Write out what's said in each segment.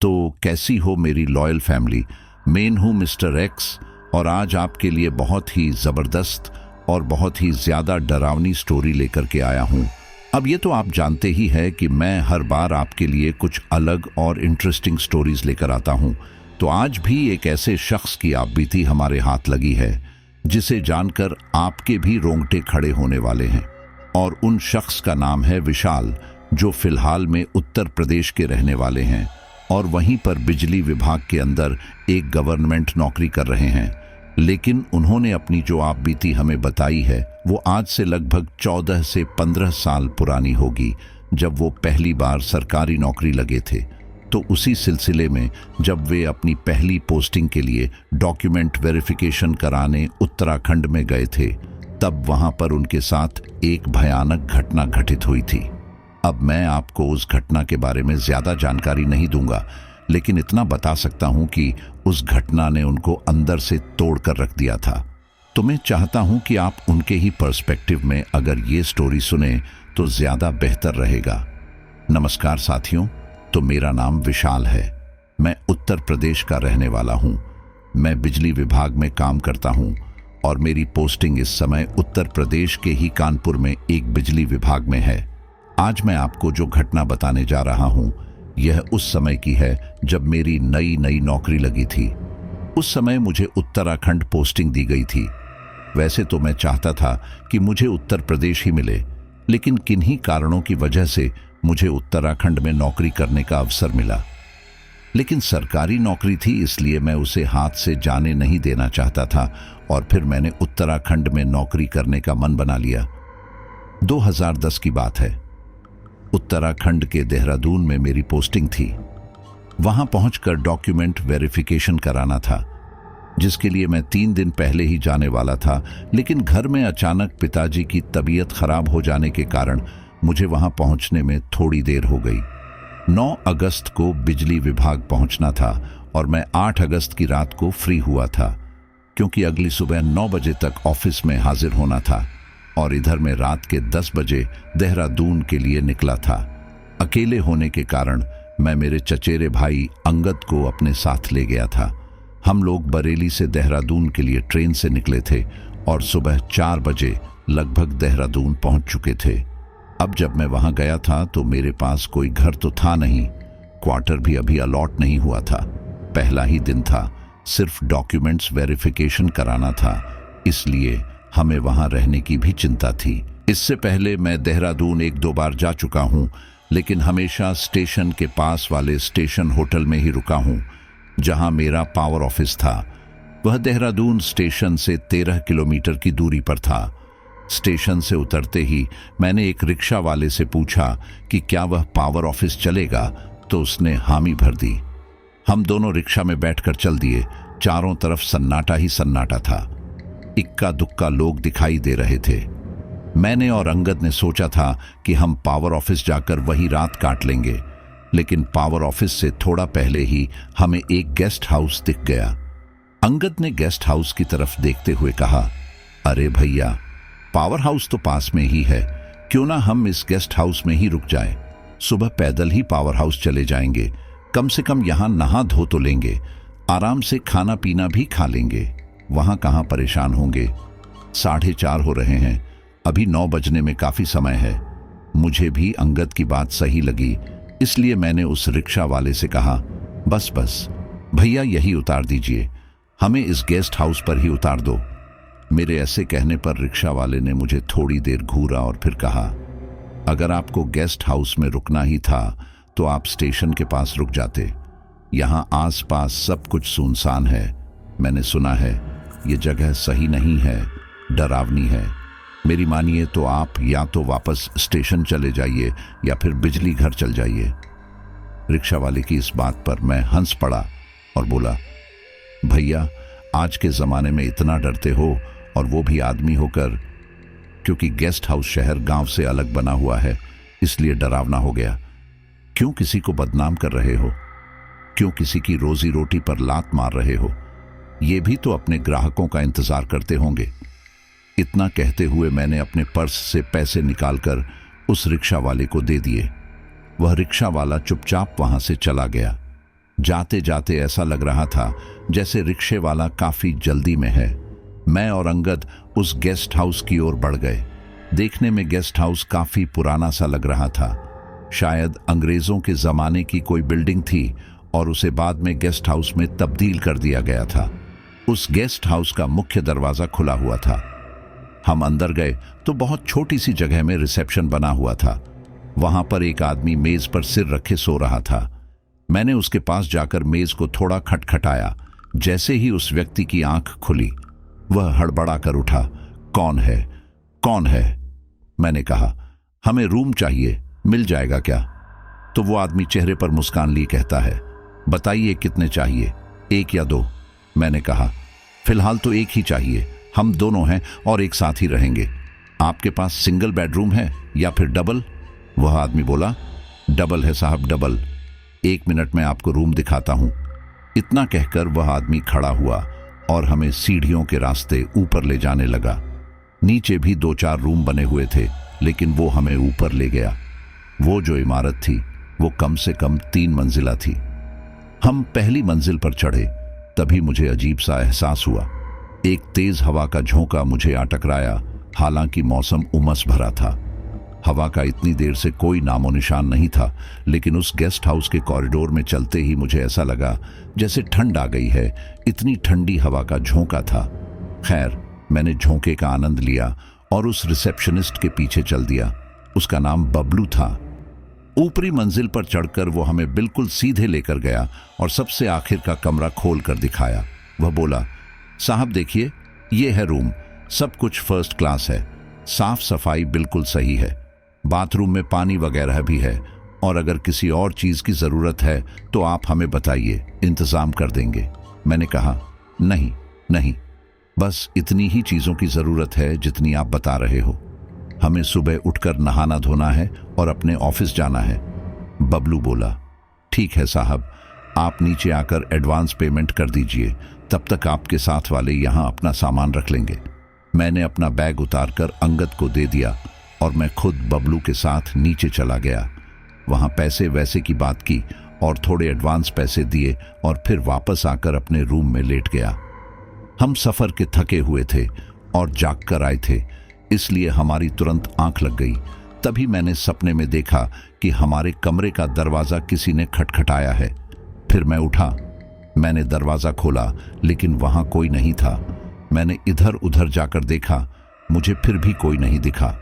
तो कैसी हो मेरी लॉयल फैमिली। मैं हूँ मिस्टर एक्स और आज आपके लिए बहुत ही ज़बरदस्त और बहुत ही ज़्यादा डरावनी स्टोरी लेकर के आया हूँ। अब ये तो आप जानते ही है कि मैं हर बार आपके लिए कुछ अलग और इंटरेस्टिंग स्टोरीज लेकर आता हूँ। तो आज भी एक ऐसे शख्स की आपबीती हमारे हाथ लगी है जिसे जानकर आपके भी रोंगटे खड़े होने वाले हैं। और उन शख्स का नाम है विशाल, जो फिलहाल में उत्तर प्रदेश के रहने वाले हैं और वहीं पर बिजली विभाग के अंदर एक गवर्नमेंट नौकरी कर रहे हैं। लेकिन उन्होंने अपनी जो आपबीती हमें बताई है वो आज से लगभग 14 से 15 साल पुरानी होगी, जब वो पहली बार सरकारी नौकरी लगे थे। तो उसी सिलसिले में जब वे अपनी पहली पोस्टिंग के लिए डॉक्यूमेंट वेरिफिकेशन कराने उत्तराखंड में गए थे, तब वहां पर उनके साथ एक भयानक घटना घटित हुई थी। अब मैं आपको उस घटना के बारे में ज़्यादा जानकारी नहीं दूंगा, लेकिन इतना बता सकता हूं कि उस घटना ने उनको अंदर से तोड़ कर रख दिया था। तो मैं चाहता हूं कि आप उनके ही पर्सपेक्टिव में अगर ये स्टोरी सुने तो ज़्यादा बेहतर रहेगा। नमस्कार साथियों, तो मेरा नाम विशाल है। मैं उत्तर प्रदेश का रहने वाला हूं। मैं बिजली विभाग में काम करता हूं और मेरी पोस्टिंग इस समय उत्तर प्रदेश के ही कानपुर में एक बिजली विभाग में है। आज मैं आपको जो घटना बताने जा रहा हूं यह उस समय की है जब मेरी नई नौकरी लगी थी। उस समय मुझे उत्तराखंड पोस्टिंग दी गई थी। वैसे तो मैं चाहता था कि मुझे उत्तर प्रदेश ही मिले, लेकिन किन्हीं कारणों की वजह से मुझे उत्तराखंड में नौकरी करने का अवसर मिला। लेकिन सरकारी नौकरी थी, इसलिए मैं उसे हाथ से जाने नहीं देना चाहता था और फिर मैंने उत्तराखंड में नौकरी करने का मन बना लिया। 2010 की बात है। उत्तराखंड के देहरादून में मेरी पोस्टिंग थी। वहां पहुंचकर डॉक्यूमेंट वेरिफिकेशन कराना था, जिसके लिए मैं 3 दिन पहले ही जाने वाला था। लेकिन घर में अचानक पिताजी की तबीयत खराब हो जाने के कारण मुझे वहां पहुंचने में थोड़ी देर हो गई। 9 अगस्त को बिजली विभाग पहुंचना था और मैं 8 अगस्त की रात को फ्री हुआ था, क्योंकि अगली सुबह 9 बजे तक ऑफिस में हाजिर होना था। और इधर मैं रात के 10 बजे देहरादून के लिए निकला था। अकेले होने के कारण मैं मेरे चचेरे भाई अंगद को अपने साथ ले गया था। हम लोग बरेली से देहरादून के लिए ट्रेन से निकले थे और सुबह 4 बजे लगभग देहरादून पहुंच चुके थे। अब जब मैं वहां गया था तो मेरे पास कोई घर तो था नहीं, क्वार्टर भी अभी अलॉट नहीं हुआ था। पहला ही दिन था, सिर्फ डॉक्यूमेंट्स वेरिफिकेशन कराना था, इसलिए हमें वहां रहने की भी चिंता थी। इससे पहले मैं देहरादून 1-2 बार जा चुका हूं, लेकिन हमेशा स्टेशन के पास वाले स्टेशन होटल में ही रुका हूं, जहां मेरा पावर ऑफिस था। वह देहरादून स्टेशन से 13 किलोमीटर की दूरी पर था। स्टेशन से उतरते ही मैंने एक रिक्शा वाले से पूछा कि क्या वह पावर ऑफिस चलेगा, तो उसने हामी भर दी। हम दोनों रिक्शा में बैठकर चल दिए। चारों तरफ सन्नाटा ही सन्नाटा था। इक्का दुक्का लोग दिखाई दे रहे थे। मैंने और अंगद ने सोचा था कि हम पावर ऑफिस जाकर वही रात काट लेंगे, लेकिन पावर ऑफिस से थोड़ा पहले ही हमें एक गेस्ट हाउस दिख गया। अंगद ने गेस्ट हाउस की तरफ देखते हुए कहा, अरे भैया, पावर हाउस तो पास में ही है, क्यों ना हम इस गेस्ट हाउस में ही रुक जाएं। सुबह पैदल ही पावर हाउस चले जाएंगे, कम से कम यहां नहा धो तो लेंगे, आराम से खाना पीना भी खा लेंगे, वहां कहां परेशान होंगे। 4:30 हो रहे हैं, अभी 9 बजने में काफी समय है। मुझे भी अंगद की बात सही लगी, इसलिए मैंने उस रिक्शा वाले से कहा, बस भैया यही उतार दीजिए, हमें इस गेस्ट हाउस पर ही उतार दो। मेरे ऐसे कहने पर रिक्शा वाले ने मुझे थोड़ी देर घूरा और फिर कहा, अगर आपको गेस्ट हाउस में रुकना ही था तो आप स्टेशन के पास रुक जाते। यहाँ आसपास सब कुछ सुनसान है। मैंने सुना है ये जगह सही नहीं है, डरावनी है। मेरी मानिए तो आप या तो वापस स्टेशन चले जाइए या फिर बिजली घर चल जाइए। रिक्शा वाले की इस बात पर मैं हंस पड़ा और बोला, भैया आज के ज़माने में इतना डरते हो, और वो भी आदमी होकर? क्योंकि गेस्ट हाउस शहर गांव से अलग बना हुआ है, इसलिए डरावना हो गया। क्यों किसी को बदनाम कर रहे हो? क्यों किसी की रोजी रोटी पर लात मार रहे हो? ये भी तो अपने ग्राहकों का इंतजार करते होंगे। इतना कहते हुए मैंने अपने पर्स से पैसे निकालकर उस रिक्शा वाले को दे दिए। वह रिक्शा वाला चुपचाप वहां से चला गया। जाते जाते ऐसा लग रहा था जैसे रिक्शे वाला काफी जल्दी में है। मैं और अंगद उस गेस्ट हाउस की ओर बढ़ गए। देखने में गेस्ट हाउस काफी पुराना सा लग रहा था। शायद अंग्रेजों के जमाने की कोई बिल्डिंग थी और उसे बाद में गेस्ट हाउस में तब्दील कर दिया गया था। उस गेस्ट हाउस का मुख्य दरवाजा खुला हुआ था। हम अंदर गए तो बहुत छोटी सी जगह में रिसेप्शन बना हुआ था। वहां पर एक आदमी मेज पर सिर रखे सो रहा था। मैंने उसके पास जाकर मेज को थोड़ा खटखटाया। जैसे ही उस व्यक्ति की आंख खुली, वह हड़बड़ा कर उठा। कौन है, कौन है? मैंने कहा, हमें रूम चाहिए, मिल जाएगा क्या? तो वो आदमी चेहरे पर मुस्कान लिए कहता है, बताइए कितने चाहिए, एक या दो? मैंने कहा, फिलहाल तो एक ही चाहिए, हम दोनों हैं और एक साथ ही रहेंगे। आपके पास सिंगल बेडरूम है या फिर डबल? वह आदमी बोला, डबल है साहब, डबल। 1 मिनट में आपको रूम दिखाता हूं। इतना कहकर वह आदमी खड़ा हुआ और हमें सीढ़ियों के रास्ते ऊपर ले जाने लगा। नीचे भी 2-4 रूम बने हुए थे, लेकिन वो हमें ऊपर ले गया। वो जो इमारत थी वो कम से कम 3 मंजिला थी। हम पहली मंजिल पर चढ़े, तभी मुझे अजीब सा एहसास हुआ। एक तेज हवा का झोंका मुझे आ टकराया। हालांकि मौसम उमस भरा था, हवा का इतनी देर से कोई नामो निशान नहीं था, लेकिन उस गेस्ट हाउस के कॉरिडोर में चलते ही मुझे ऐसा लगा जैसे ठंड आ गई है। इतनी ठंडी हवा का झोंका था। खैर, मैंने झोंके का आनंद लिया और उस रिसेप्शनिस्ट के पीछे चल दिया। उसका नाम बबलू था। ऊपरी मंजिल पर चढ़कर वो हमें बिल्कुल सीधे लेकर गया और सबसे आखिर का कमरा खोल कर दिखाया। वह बोला, साहब देखिए, ये है रूम, सब कुछ फर्स्ट क्लास है, साफ सफाई बिल्कुल सही है, बाथरूम में पानी वगैरह भी है, और अगर किसी और चीज की जरूरत है तो आप हमें बताइए, इंतजाम कर देंगे। मैंने कहा, नहीं नहीं, बस इतनी ही चीजों की जरूरत है जितनी आप बता रहे हो। हमें सुबह उठकर नहाना धोना है और अपने ऑफिस जाना है। बबलू बोला, ठीक है साहब, आप नीचे आकर एडवांस पेमेंट कर दीजिए, तब तक आपके साथ वाले यहाँ अपना सामान रख लेंगे। मैंने अपना बैग उतारकर अंगद को दे दिया और मैं खुद बबलू के साथ नीचे चला गया। वहाँ पैसे वैसे की बात की और थोड़े एडवांस पैसे दिए और फिर वापस आकर अपने रूम में लेट गया। हम सफ़र के थके हुए थे और जाग कर आए थे, इसलिए हमारी तुरंत आंख लग गई। तभी मैंने सपने में देखा कि हमारे कमरे का दरवाज़ा किसी ने खटखटाया है। फिर मैं उठा, मैंने दरवाज़ा खोला, लेकिन वहाँ कोई नहीं था। मैंने इधर उधर जाकर देखा, मुझे फिर भी कोई नहीं दिखा।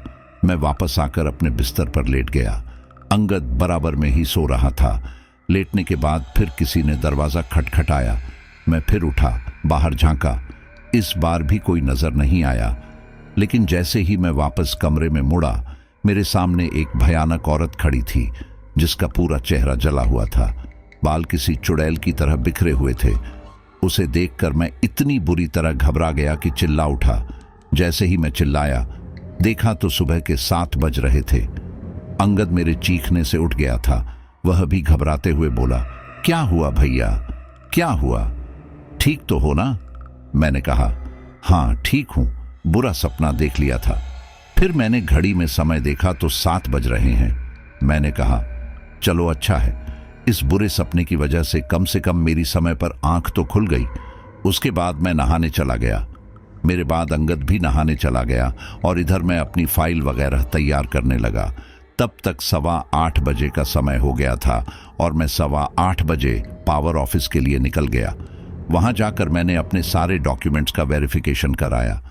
मैं वापस आकर अपने बिस्तर पर लेट गया। अंगद बराबर में ही सो रहा था। लेटने के बाद फिर किसी ने दरवाज़ा खटखटाया। मैं फिर उठा, बाहर झांका, इस बार भी कोई नजर नहीं आया। लेकिन जैसे ही मैं वापस कमरे में मुड़ा, मेरे सामने एक भयानक औरत खड़ी थी जिसका पूरा चेहरा जला हुआ था। बाल किसी चुड़ैल की तरह बिखरे हुए थे। उसे देखकर मैं इतनी बुरी तरह घबरा गया कि चिल्ला उठा। जैसे ही मैं चिल्लाया, देखा तो सुबह के 7 बज रहे थे। अंगद मेरे चीखने से उठ गया था। वह भी घबराते हुए बोला, क्या हुआ भैया, क्या हुआ, ठीक तो हो ना? मैंने कहा, हाँ ठीक हूं, बुरा सपना देख लिया था। फिर मैंने घड़ी में समय देखा तो 7 बज रहे हैं। मैंने कहा, चलो अच्छा है, इस बुरे सपने की वजह से कम मेरी समय पर आंख तो खुल गई। उसके बाद मैं नहाने चला गया। मेरे बाद अंगद भी नहाने चला गया और इधर मैं अपनी फाइल वगैरह तैयार करने लगा। तब तक 8:15 बजे का समय हो गया था और मैं 8:15 बजे पावर ऑफिस के लिए निकल गया। वहां जाकर मैंने अपने सारे डॉक्यूमेंट्स का वेरिफिकेशन कराया।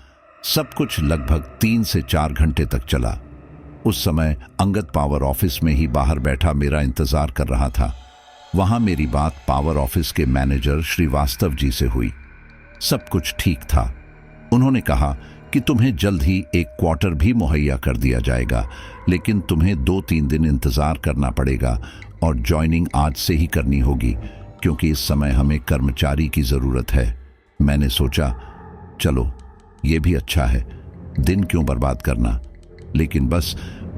सब कुछ लगभग 3 से 4 घंटे तक चला। उस समय अंगद पावर ऑफिस में ही बाहर बैठा मेरा इंतजार कर रहा था। वहां मेरी बात पावर ऑफिस के मैनेजर श्रीवास्तव जी से हुई। सब कुछ ठीक था। उन्होंने कहा कि तुम्हें जल्द ही एक क्वार्टर भी मुहैया कर दिया जाएगा, लेकिन तुम्हें 2-3 दिन इंतजार करना पड़ेगा और ज्वाइनिंग आज से ही करनी होगी, क्योंकि इस समय हमें कर्मचारी की जरूरत है। मैंने सोचा, चलो ये भी अच्छा है, दिन क्यों बर्बाद करना। लेकिन बस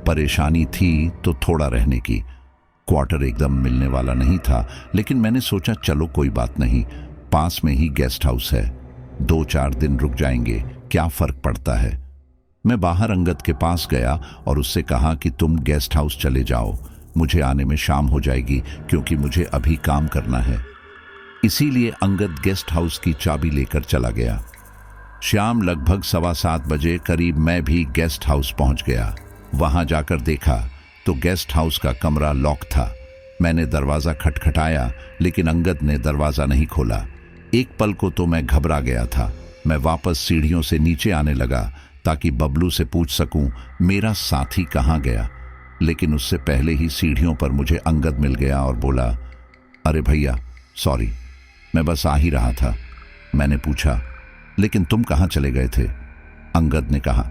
परेशानी थी तो थोड़ा रहने की। क्वार्टर एकदम मिलने वाला नहीं था, लेकिन मैंने सोचा चलो कोई बात नहीं, पास में ही गेस्ट हाउस है, 2-4 दिन रुक जाएंगे, क्या फर्क पड़ता है। मैं बाहर अंगद के पास गया और उससे कहा कि तुम गेस्ट हाउस चले जाओ, मुझे आने में शाम हो जाएगी क्योंकि मुझे अभी काम करना है। इसीलिए अंगद गेस्ट हाउस की चाबी लेकर चला गया। शाम लगभग 7:15 बजे करीब मैं भी गेस्ट हाउस पहुंच गया। वहां जाकर देखा तो गेस्ट हाउस का कमरा लॉक था। मैंने दरवाज़ा खटखटाया लेकिन अंगद ने दरवाज़ा नहीं खोला। एक पल को तो मैं घबरा गया था। मैं वापस सीढ़ियों से नीचे आने लगा ताकि बबलू से पूछ सकूं मेरा साथी कहाँ गया, लेकिन उससे पहले ही सीढ़ियों पर मुझे अंगद मिल गया और बोला, अरे भैया सॉरी, मैं बस आ ही रहा था। मैंने पूछा, लेकिन तुम कहाँ चले गए थे? अंगद ने कहा,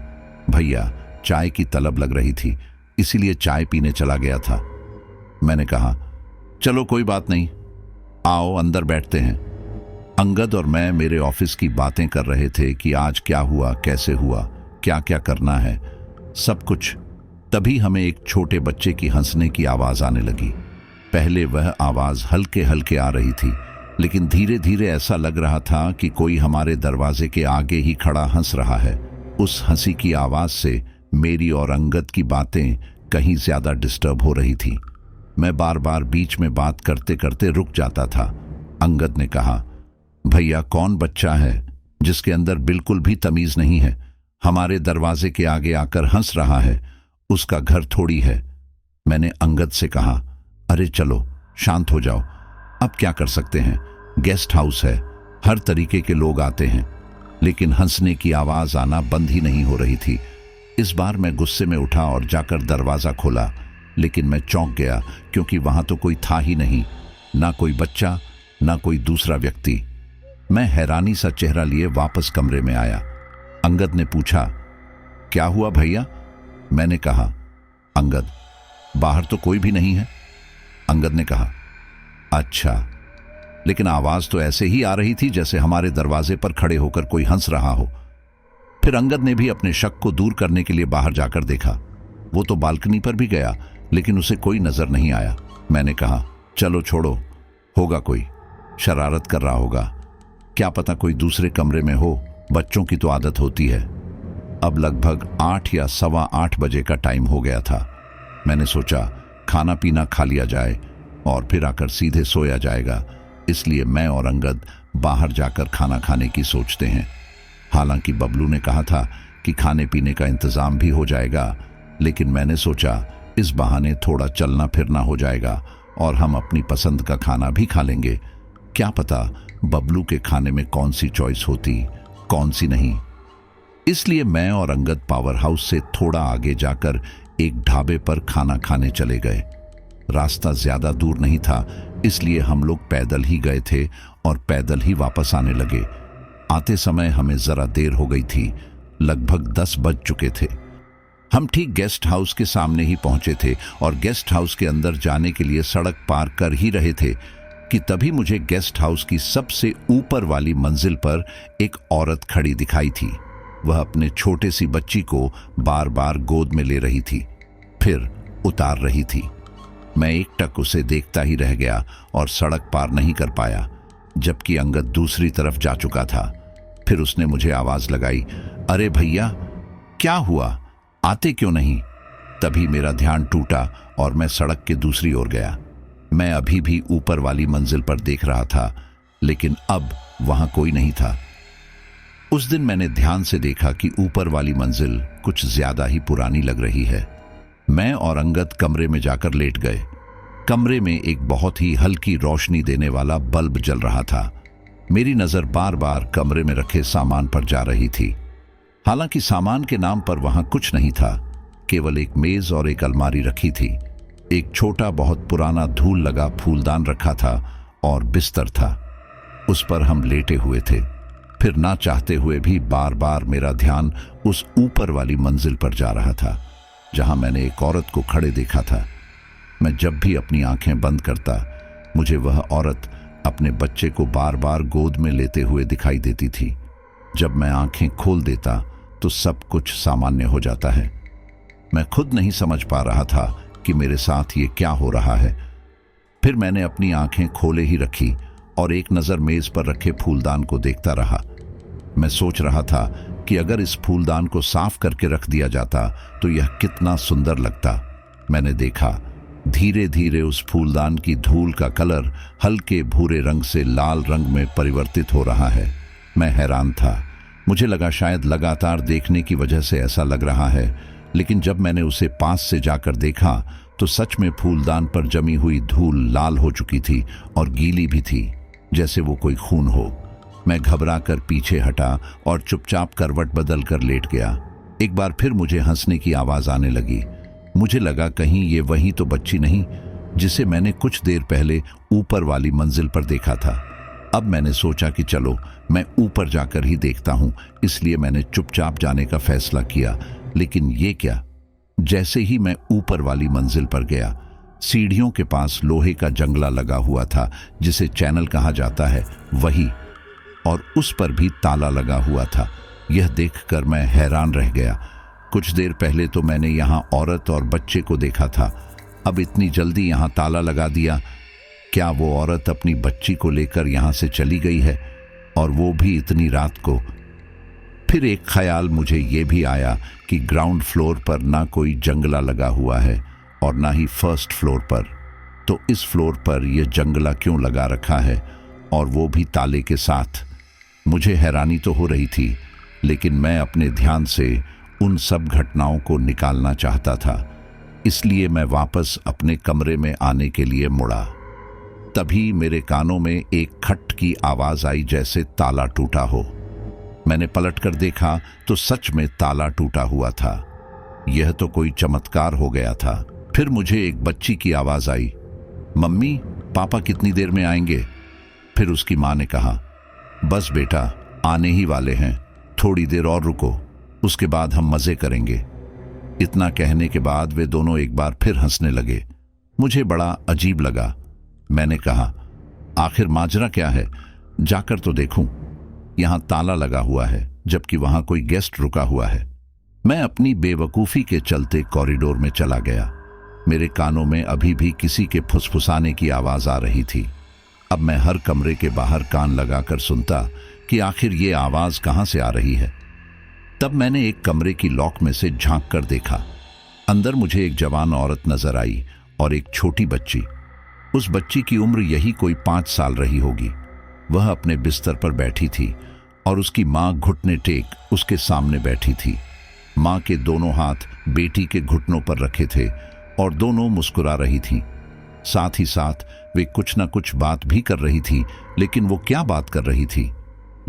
भैया चाय की तलब लग रही थी, इसीलिए चाय पीने चला गया था। मैंने कहा, चलो कोई बात नहीं, आओ अंदर बैठते हैं। अंगद और मैं मेरे ऑफिस की बातें कर रहे थे कि आज क्या हुआ, कैसे हुआ, क्या क्या करना है, सब कुछ। तभी हमें एक छोटे बच्चे की हंसने की आवाज़ आने लगी। पहले वह आवाज़ हल्के हल्के आ रही थी, लेकिन धीरे धीरे ऐसा लग रहा था कि कोई हमारे दरवाजे के आगे ही खड़ा हंस रहा है। उस हंसी की आवाज़ से मेरी और अंगद की बातें कहीं ज़्यादा डिस्टर्ब हो रही थी। मैं बार बार बीच में बात करते करते रुक जाता था। अंगद ने कहा, भैया कौन बच्चा है जिसके अंदर बिल्कुल भी तमीज़ नहीं है, हमारे दरवाजे के आगे आकर हंस रहा है, उसका घर थोड़ी है। मैंने अंगद से कहा, अरे चलो शांत हो जाओ, अब क्या कर सकते हैं, गेस्ट हाउस है, हर तरीके के लोग आते हैं। लेकिन हंसने की आवाज़ आना बंद ही नहीं हो रही थी। इस बार मैं गुस्से में उठा और जाकर दरवाज़ा खोला, लेकिन मैं चौंक गया क्योंकि वहां तो कोई था ही नहीं, ना कोई बच्चा ना कोई दूसरा व्यक्ति। मैं हैरानी सा चेहरा लिए वापस कमरे में आया। अंगद ने पूछा, क्या हुआ भैया? मैंने कहा, अंगद बाहर तो कोई भी नहीं है। अंगद ने कहा, अच्छा, लेकिन आवाज तो ऐसे ही आ रही थी जैसे हमारे दरवाजे पर खड़े होकर कोई हंस रहा हो। फिर अंगद ने भी अपने शक को दूर करने के लिए बाहर जाकर देखा। वो तो बालकनी पर भी गया, लेकिन उसे कोई नजर नहीं आया। मैंने कहा, चलो छोड़ो, होगा कोई शरारत कर रहा होगा, क्या पता कोई दूसरे कमरे में हो, बच्चों की तो आदत होती है। अब लगभग 8 या 8:15 बजे का टाइम हो गया था। मैंने सोचा खाना पीना खा लिया जाए और फिर आकर सीधे सोया जाएगा, इसलिए मैं और अंगद बाहर जाकर खाना खाने की सोचते हैं। हालांकि बबलू ने कहा था कि खाने पीने का इंतजाम भी हो जाएगा, लेकिन मैंने सोचा इस बहाने थोड़ा चलना फिरना हो जाएगा और हम अपनी पसंद का खाना भी खा लेंगे। क्या पता बबलू के खाने में कौन सी चॉइस होती, कौन सी नहीं। इसलिए मैं और अंगद पावर हाउस से थोड़ा आगे जाकर एक ढाबे पर खाना खाने चले गए। रास्ता ज्यादा दूर नहीं था, इसलिए हम लोग पैदल ही गए थे और पैदल ही वापस आने लगे। आते समय हमें जरा देर हो गई थी, लगभग 10 बज चुके थे। हम ठीक गेस्ट हाउस के सामने ही पहुंचे थे और गेस्ट हाउस के अंदर जाने के लिए सड़क पार कर ही रहे थे कि तभी मुझे गेस्ट हाउस की सबसे ऊपर वाली मंजिल पर एक औरत खड़ी दिखाई थी। वह अपने छोटे सी बच्ची को बार बार गोद में ले रही थी, फिर उतार रही थी। मैं एकटक उसे देखता ही रह गया और सड़क पार नहीं कर पाया, जबकि अंगद दूसरी तरफ जा चुका था। फिर उसने मुझे आवाज लगाई, अरे भैया क्या हुआ, आते क्यों नहीं? तभी मेरा ध्यान टूटा और मैं सड़क के दूसरी ओर गया। मैं अभी भी ऊपर वाली मंजिल पर देख रहा था, लेकिन अब वहां कोई नहीं था। उस दिन मैंने ध्यान से देखा कि ऊपर वाली मंजिल कुछ ज्यादा ही पुरानी लग रही है। मैं और अंगद कमरे में जाकर लेट गए। कमरे में एक बहुत ही हल्की रोशनी देने वाला बल्ब जल रहा था। मेरी नजर बार बार कमरे में रखे सामान पर जा रही थी। हालांकि सामान के नाम पर वहां कुछ नहीं था, केवल एक मेज और एक अलमारी रखी थी। एक छोटा बहुत पुराना धूल लगा फूलदान रखा था और बिस्तर था, उस पर हम लेटे हुए थे। फिर ना चाहते हुए भी बार बार मेरा ध्यान उस ऊपर वाली मंजिल पर जा रहा था जहां मैंने एक औरत को खड़े देखा था। मैं जब भी अपनी आंखें बंद करता, मुझे वह औरत अपने बच्चे को बार बार गोद में लेते हुए दिखाई देती थी। जब मैं आंखें खोल देता तो सब कुछ सामान्य हो जाता है। मैं खुद नहीं समझ पा रहा था कि मेरे साथ ये क्या हो रहा है। फिर मैंने अपनी आंखें खोले ही रखी और एक नज़र मेज पर रखे फूलदान को देखता रहा। मैं सोच रहा था कि अगर इस फूलदान को साफ करके रख दिया जाता तो यह कितना सुंदर लगता। मैंने देखा धीरे धीरे उस फूलदान की धूल का कलर हल्के भूरे रंग से लाल रंग में परिवर्तित हो रहा है। मैं हैरान था। मुझे लगा शायद लगातार देखने की वजह से ऐसा लग रहा है, लेकिन जब मैंने उसे पास से जाकर देखा तो सच में फूलदान पर जमी हुई धूल लाल हो चुकी थी और गीली भी थी, जैसे वो कोई खून हो। मैं घबराकर पीछे हटा और चुपचाप करवट बदल कर लेट गया। एक बार फिर मुझे हंसने की आवाज आने लगी। मुझे लगा कहीं ये वही तो बच्ची नहीं जिसे मैंने कुछ देर पहले ऊपर वाली मंजिल पर देखा था। अब मैंने सोचा कि चलो मैं ऊपर जाकर ही देखता हूं, इसलिए मैंने चुपचाप जाने का फैसला किया। लेकिन ये क्या, जैसे ही मैं ऊपर वाली मंजिल पर गया, सीढ़ियों के पास लोहे का जंगला लगा हुआ था जिसे चैनल कहा जाता है, वही, और उस पर भी ताला लगा हुआ था। यह देखकर मैं हैरान रह गया। कुछ देर पहले तो मैंने यहाँ औरत और बच्चे को देखा था, अब इतनी जल्दी यहाँ ताला लगा दिया। क्या वो औरत अपनी बच्ची को लेकर यहाँ से चली गई है, और वो भी इतनी रात को? फिर एक ख्याल मुझे ये भी आया कि ग्राउंड फ्लोर पर ना कोई जंगला लगा हुआ है और ना ही फर्स्ट फ्लोर पर, तो इस फ्लोर पर यह जंगला क्यों लगा रखा है, और वो भी ताले के साथ? मुझे हैरानी तो हो रही थी, लेकिन मैं अपने ध्यान से उन सब घटनाओं को निकालना चाहता था, इसलिए मैं वापस अपने कमरे में आने के लिए मुड़ा। तभी मेरे कानों में एक खट की आवाज आई, जैसे ताला टूटा हो। मैंने पलटकर देखा तो सच में ताला टूटा हुआ था। यह तो कोई चमत्कार हो गया था। फिर मुझे एक बच्ची की आवाज आई, मम्मी पापा कितनी देर में आएंगे? फिर उसकी माँ ने कहा, बस बेटा आने ही वाले हैं, थोड़ी देर और रुको, उसके बाद हम मजे करेंगे। इतना कहने के बाद वे दोनों एक बार फिर हंसने लगे। मुझे बड़ा अजीब लगा। मैंने कहा, आखिर माजरा क्या है, जाकर तो देखूं। यहां ताला लगा हुआ है जबकि वहां कोई गेस्ट रुका हुआ है। मैं अपनी बेवकूफी के चलते कॉरिडोर में चला गया। मेरे कानों में अभी भी किसी के फुसफुसाने की आवाज आ रही थी। अब मैं हर कमरे के बाहर कान लगाकर सुनता कि आखिर ये आवाज कहां से आ रही है। तब मैंने एक कमरे की लॉक में से झांक कर देखा। अंदर मुझे एक जवान औरत नजर आई और एक छोटी बच्ची। उस बच्ची की उम्र यही कोई 5 साल रही होगी। वह अपने बिस्तर पर बैठी थी और उसकी माँ घुटने टेक उसके सामने बैठी थी। माँ के दोनों हाथ बेटी के घुटनों पर रखे थे और दोनों मुस्कुरा रही थी। साथ ही साथ वे कुछ न कुछ बात भी कर रही थी, लेकिन वो क्या बात कर रही थी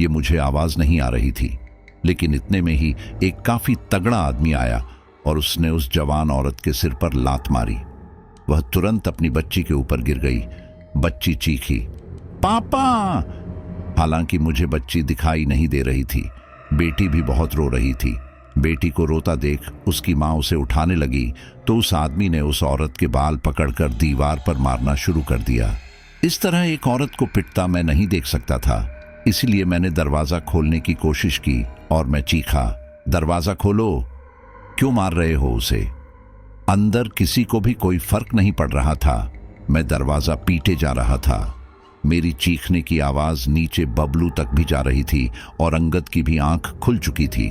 ये मुझे आवाज नहीं आ रही थी। लेकिन इतने में ही एक काफी तगड़ा आदमी आया और उसने उस जवान औरत के सिर पर लात मारी। वह तुरंत अपनी बच्ची के ऊपर गिर गई। बच्ची चीखी, पापा! हालांकि मुझे बच्ची दिखाई नहीं दे रही थी। बेटी भी बहुत रो रही थी। बेटी को रोता देख उसकी माँ उसे उठाने लगी तो उस आदमी ने उस औरत के बाल पकड़कर दीवार पर मारना शुरू कर दिया। इस तरह एक औरत को पिटता मैं नहीं देख सकता था, इसलिए मैंने दरवाजा खोलने की कोशिश की और मैं चीखा, दरवाजा खोलो! क्यों मार रहे हो उसे? अंदर किसी को भी कोई फर्क नहीं पड़ रहा था। मैं दरवाजा पीटे जा रहा था। मेरी चीखने की आवाज नीचे बबलू तक भी जा रही थी और अंगद की भी आंख खुल चुकी थी।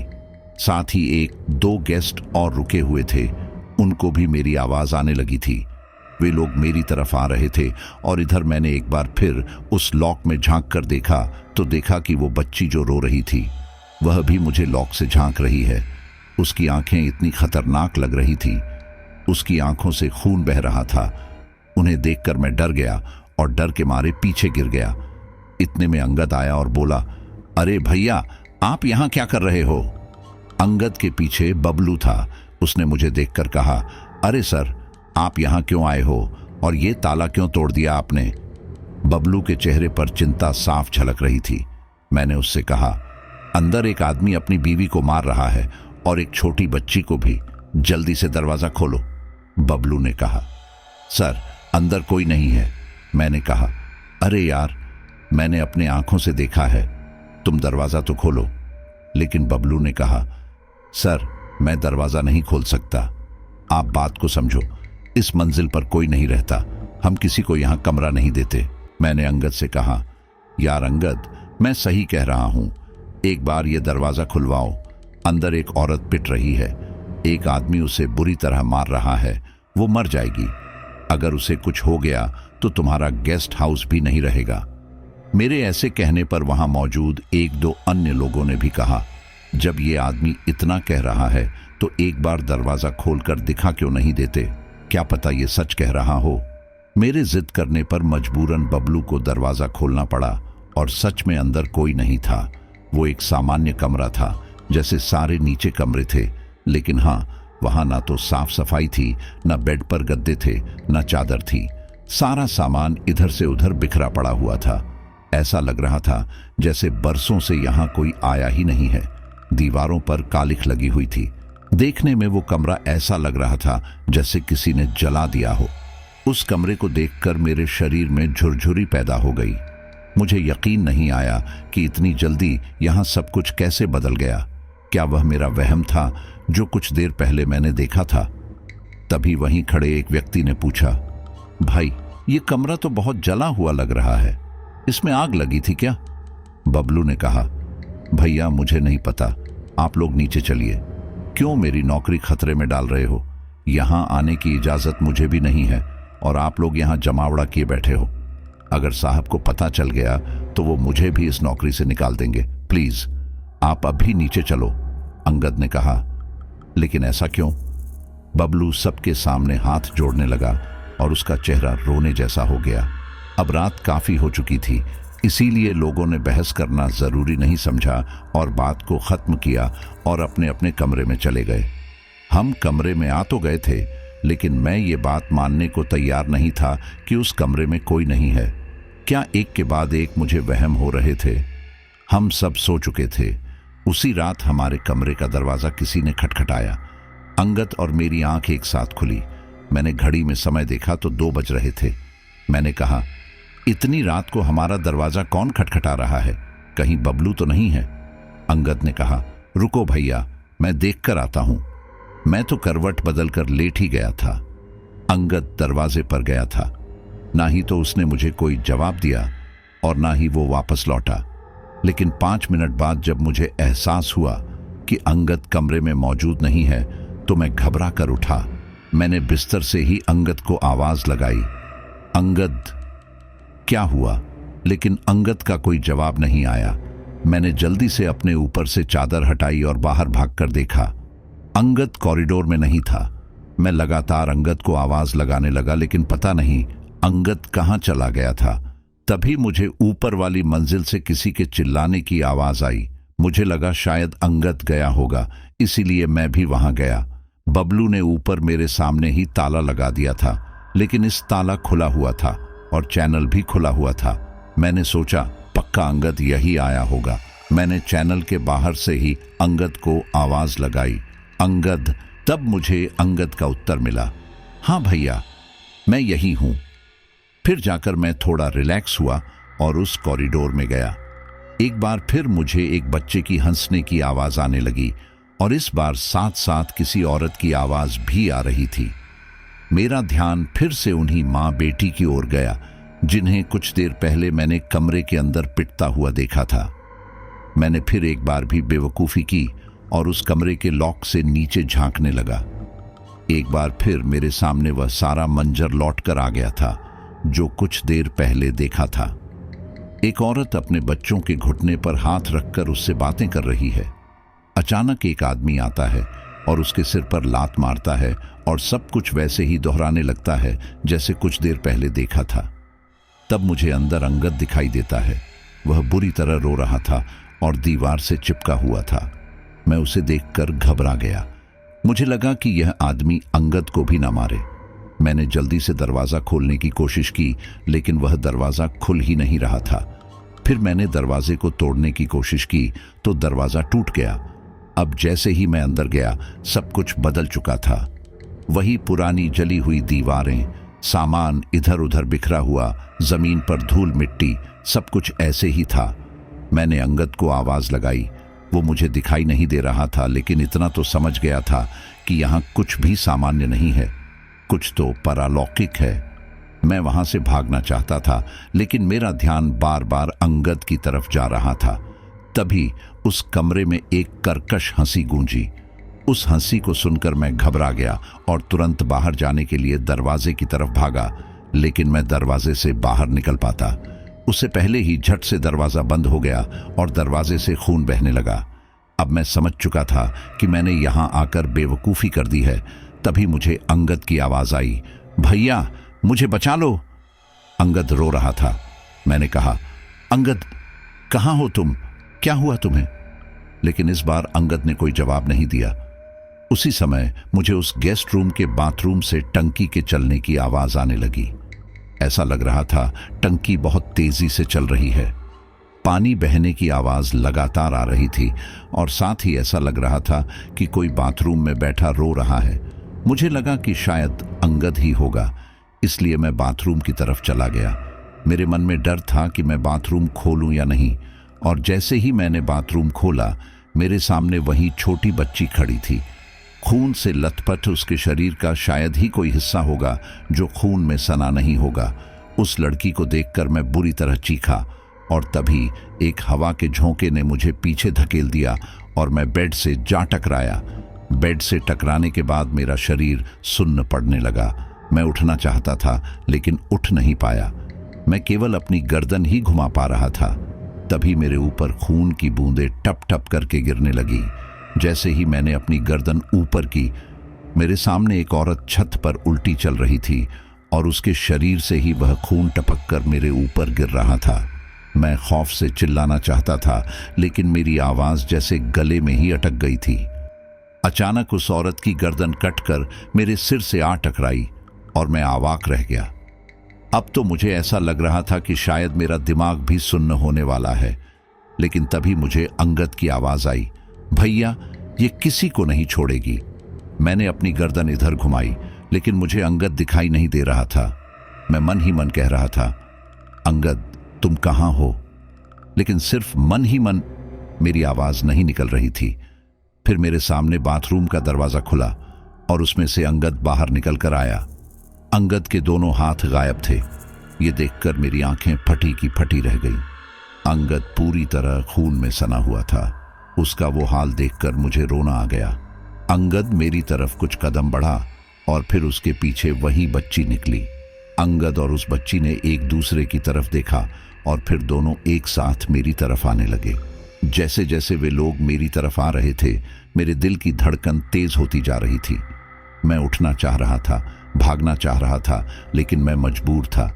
साथ ही 1-2 गेस्ट और रुके हुए थे, उनको भी मेरी आवाज आने लगी थी। वे लोग मेरी तरफ आ रहे थे और इधर मैंने एक बार फिर उस लॉक में झांक कर देखा तो देखा कि वो बच्ची जो रो रही थी वह भी मुझे लॉक से झांक रही है। उसकी आंखें इतनी खतरनाक लग रही थी, उसकी आंखों से खून बह रहा था। उन्हें देखकर मैं डर गया और डर के मारे पीछे गिर गया। इतने में अंगद आया और बोला, अरे भैया आप यहाँ क्या कर रहे हो? अंगद के पीछे बबलू था। उसने मुझे देखकर कहा, अरे सर आप यहाँ क्यों आए हो और ये ताला क्यों तोड़ दिया आपने? बबलू के चेहरे पर चिंता साफ झलक रही थी। मैंने उससे कहा, अंदर एक आदमी अपनी बीवी को मार रहा है और एक छोटी बच्ची को भी, जल्दी से दरवाजा खोलो। बबलू ने कहा, सर अंदर कोई नहीं है। मैंने कहा, अरे यार मैंने अपने आंखों से देखा है, तुम दरवाजा तो खोलो। लेकिन बबलू ने कहा, सर मैं दरवाजा नहीं खोल सकता, आप बात को समझो, इस मंजिल पर कोई नहीं रहता, हम किसी को यहां कमरा नहीं देते। मैंने अंगद से कहा, यार अंगद मैं सही कह रहा हूं, एक बार ये दरवाजा खुलवाओ। अंदर एक औरत पिट रही है, एक आदमी उसे बुरी तरह मार रहा है, वो मर जाएगी। अगर उसे कुछ हो गया तो तुम्हारा गेस्ट हाउस भी नहीं रहेगा। मेरे ऐसे कहने पर वहां मौजूद एक दो अन्य लोगों ने भी कहा, जब ये आदमी इतना कह रहा है तो एक बार दरवाजा खोलकर दिखा क्यों नहीं देते, क्या पता ये सच कह रहा हो। मेरे जिद करने पर मजबूरन बबलू को दरवाजा खोलना पड़ा और सच में अंदर कोई नहीं था। वो एक सामान्य कमरा था, जैसे सारे नीचे कमरे थे, लेकिन हाँ, वहां ना तो साफ सफाई थी, ना बेड पर गद्दे थे, ना चादर थी। सारा सामान इधर से उधर बिखरा पड़ा हुआ था। ऐसा लग रहा था जैसे बरसों से यहां कोई आया ही नहीं है। दीवारों पर कालिख लगी हुई थी। देखने में वो कमरा ऐसा लग रहा था जैसे किसी ने जला दिया हो। उस कमरे को देखकर मेरे शरीर में झुरझुरी पैदा हो गई। मुझे यकीन नहीं आया कि इतनी जल्दी यहां सब कुछ कैसे बदल गया। क्या वह मेरा वहम था जो कुछ देर पहले मैंने देखा था? तभी वहीं खड़े एक व्यक्ति ने पूछा, भाई, ये कमरा तो बहुत जला हुआ लग रहा है, इसमें आग लगी थी क्या? बबलू ने कहा, भैया मुझे नहीं पता, आप लोग नीचे चलिए। क्यों मेरी नौकरी खतरे में डाल रहे हो? यहां आने की इजाजत मुझे भी नहीं है और आप लोग यहां जमावड़ा किए बैठे हो। अगर साहब को पता चल गया तो वो मुझे भी इस नौकरी से निकाल देंगे। प्लीज आप अभी नीचे चलो, अंगद ने कहा। लेकिन ऐसा क्यों? बबलू सबके सामने हाथ जोड़ने लगा और उसका चेहरा रोने जैसा हो गया। अब रात काफी हो चुकी थी, इसीलिए लोगों ने बहस करना जरूरी नहीं समझा और बात को खत्म किया और अपने अपने कमरे में चले गए। हम कमरे में आ तो गए थे, लेकिन मैं ये बात मानने को तैयार नहीं था कि उस कमरे में कोई नहीं है। क्या एक के बाद एक मुझे वहम हो रहे थे। हम सब सो चुके थे। उसी रात हमारे कमरे का दरवाजा किसी ने खटखटाया। अंगद और मेरी आंख एक साथ खुली। मैंने घड़ी में समय देखा तो 2 बज रहे थे। मैंने कहा, इतनी रात को हमारा दरवाजा कौन खटखटा रहा है? कहीं बबलू तो नहीं है? अंगद ने कहा, रुको भैया, मैं देख कर आता हूं। मैं तो करवट बदलकर लेट ही गया था। अंगद दरवाजे पर गया था। ना ही तो उसने मुझे कोई जवाब दिया और ना ही वो वापस लौटा। लेकिन 5 मिनट बाद जब मुझे एहसास हुआ कि अंगद कमरे में मौजूद नहीं है तो मैं घबरा कर उठा। मैंने बिस्तर से ही अंगद को आवाज लगाई, अंगद। क्या हुआ? लेकिन अंगद का कोई जवाब नहीं आया। मैंने जल्दी से अपने ऊपर से चादर हटाई और बाहर भागकर देखा। अंगद कॉरिडोर में नहीं था। मैं लगातार अंगद को आवाज लगाने लगा, लेकिन पता नहीं अंगद कहां चला गया था। तभी मुझे ऊपर वाली मंजिल से किसी के चिल्लाने की आवाज आई। मुझे लगा शायद अंगद गया होगा, इसीलिए मैं भी वहां गया। बबलू ने ऊपर मेरे सामने ही ताला लगा दिया था, लेकिन इस ताला खुला हुआ था और चैनल भी खुला हुआ था। मैंने सोचा पक्का अंगद यही आया होगा। मैंने चैनल के बाहर से ही अंगद को आवाज लगाई, अंगद। तब मुझे अंगद का उत्तर मिला, हाँ भैया, मैं यही हूं। फिर जाकर मैं थोड़ा रिलैक्स हुआ और उस कॉरिडोर में गया। एक बार फिर मुझे एक बच्चे की हंसने की आवाज आने लगी और इस बार साथ साथ किसी औरत की आवाज भी आ रही थी। मेरा ध्यान फिर से उन्हीं माँ बेटी की ओर गया जिन्हें कुछ देर पहले मैंने कमरे के अंदर पिटता हुआ देखा था। मैंने फिर एक बार भी बेवकूफ़ी की और उस कमरे के लॉक से नीचे झांकने लगा। एक बार फिर मेरे सामने वह सारा मंजर लौट कर आ गया था जो कुछ देर पहले देखा था। एक औरत अपने बच्चों के घुटने पर हाथ रखकर उससे बातें कर रही है। अचानक एक आदमी आता है और उसके सिर पर लात मारता है और सब कुछ वैसे ही दोहराने लगता है जैसे कुछ देर पहले देखा था। तब मुझे अंदर अंगद दिखाई देता है। वह बुरी तरह रो रहा था और दीवार से चिपका हुआ था। मैं उसे देखकर घबरा गया। मुझे लगा कि यह आदमी अंगद को भी न मारे। मैंने जल्दी से दरवाज़ा खोलने की कोशिश की, लेकिन वह दरवाज़ा खुल ही नहीं रहा था। फिर मैंने दरवाजे को तोड़ने की कोशिश की तो दरवाज़ा टूट गया। अब जैसे ही मैं अंदर गया सब कुछ बदल चुका था। वही पुरानी जली हुई दीवारें, सामान इधर उधर बिखरा हुआ, जमीन पर धूल मिट्टी, सब कुछ ऐसे ही था। मैंने अंगद को आवाज़ लगाई। वो मुझे दिखाई नहीं दे रहा था, लेकिन इतना तो समझ गया था कि यहाँ कुछ भी सामान्य नहीं है, कुछ तो परालौकिक है। मैं वहां से भागना चाहता था, लेकिन मेरा ध्यान बार बार अंगद की तरफ जा रहा था। तभी उस कमरे में एक कर्कश हंसी गूंजी। उस हंसी को सुनकर मैं घबरा गया और तुरंत बाहर जाने के लिए दरवाजे की तरफ भागा, लेकिन मैं दरवाजे से बाहर निकल पाता उससे पहले ही झट से दरवाजा बंद हो गया और दरवाजे से खून बहने लगा। अब मैं समझ चुका था कि मैंने यहां आकर बेवकूफ़ी कर दी है। तभी मुझे अंगद की आवाज़ आई, भैया मुझे बचा लो। अंगद रो रहा था। मैंने कहा, अंगद कहाँ हो तुम, क्या हुआ तुम्हें? लेकिन इस बार अंगद ने कोई जवाब नहीं दिया। उसी समय मुझे उस गेस्ट रूम के बाथरूम से टंकी के चलने की आवाज़ आने लगी। ऐसा लग रहा था टंकी बहुत तेज़ी से चल रही है। पानी बहने की आवाज़ लगातार आ रही थी और साथ ही ऐसा लग रहा था कि कोई बाथरूम में बैठा रो रहा है। मुझे लगा कि शायद अंगद ही होगा, इसलिए मैं बाथरूम की तरफ चला गया। मेरे मन में डर था कि मैं बाथरूम खोलूं या नहीं, और जैसे ही मैंने बाथरूम खोला, मेरे सामने वही छोटी बच्ची खड़ी थी। खून से लथपथ उसके शरीर का शायद ही कोई हिस्सा होगा जो खून में सना नहीं होगा। उस लड़की को देखकर मैं बुरी तरह चीखा और तभी एक हवा के झोंके ने मुझे पीछे धकेल दिया और मैं बेड से जा टकराया। बेड से टकराने के बाद मेरा शरीर सुन्न पड़ने लगा। मैं उठना चाहता था लेकिन उठ नहीं पाया। मैं केवल अपनी गर्दन ही घुमा पा रहा था। तभी मेरे ऊपर खून की बूंदें टप टप करके गिरने लगी। जैसे ही मैंने अपनी गर्दन ऊपर की, मेरे सामने एक औरत छत पर उल्टी चल रही थी और उसके शरीर से ही वह खून टपक कर मेरे ऊपर गिर रहा था। मैं खौफ से चिल्लाना चाहता था, लेकिन मेरी आवाज़ जैसे गले में ही अटक गई थी। अचानक उस औरत की गर्दन कटकर मेरे सिर से आ टकराई और मैं अवाक रह गया। अब तो मुझे ऐसा लग रहा था कि शायद मेरा दिमाग भी सुन्न होने वाला है। लेकिन तभी मुझे अंगद की आवाज़ आई, भैया ये किसी को नहीं छोड़ेगी। मैंने अपनी गर्दन इधर घुमाई, लेकिन मुझे अंगद दिखाई नहीं दे रहा था। मैं मन ही मन कह रहा था, अंगद तुम कहाँ हो? लेकिन सिर्फ मन ही मन, मेरी आवाज़ नहीं निकल रही थी। फिर मेरे सामने बाथरूम का दरवाज़ा खुला और उसमें से अंगद बाहर निकल कर आया। अंगद के दोनों हाथ गायब थे। ये देखकर मेरी आंखें फटी की फटी रह गईं। अंगद पूरी तरह खून में सना हुआ था। उसका वो हाल देखकर मुझे रोना आ गया। अंगद मेरी तरफ कुछ कदम बढ़ा और फिर उसके पीछे वही बच्ची निकली। अंगद और उस बच्ची ने एक दूसरे की तरफ देखा और फिर दोनों एक साथ मेरी तरफ आने लगे। जैसे जैसे वे लोग मेरी तरफ आ रहे थे, मेरे दिल की धड़कन तेज होती जा रही थी। मैं उठना चाह रहा था, भागना चाह रहा था, लेकिन मैं मजबूर था।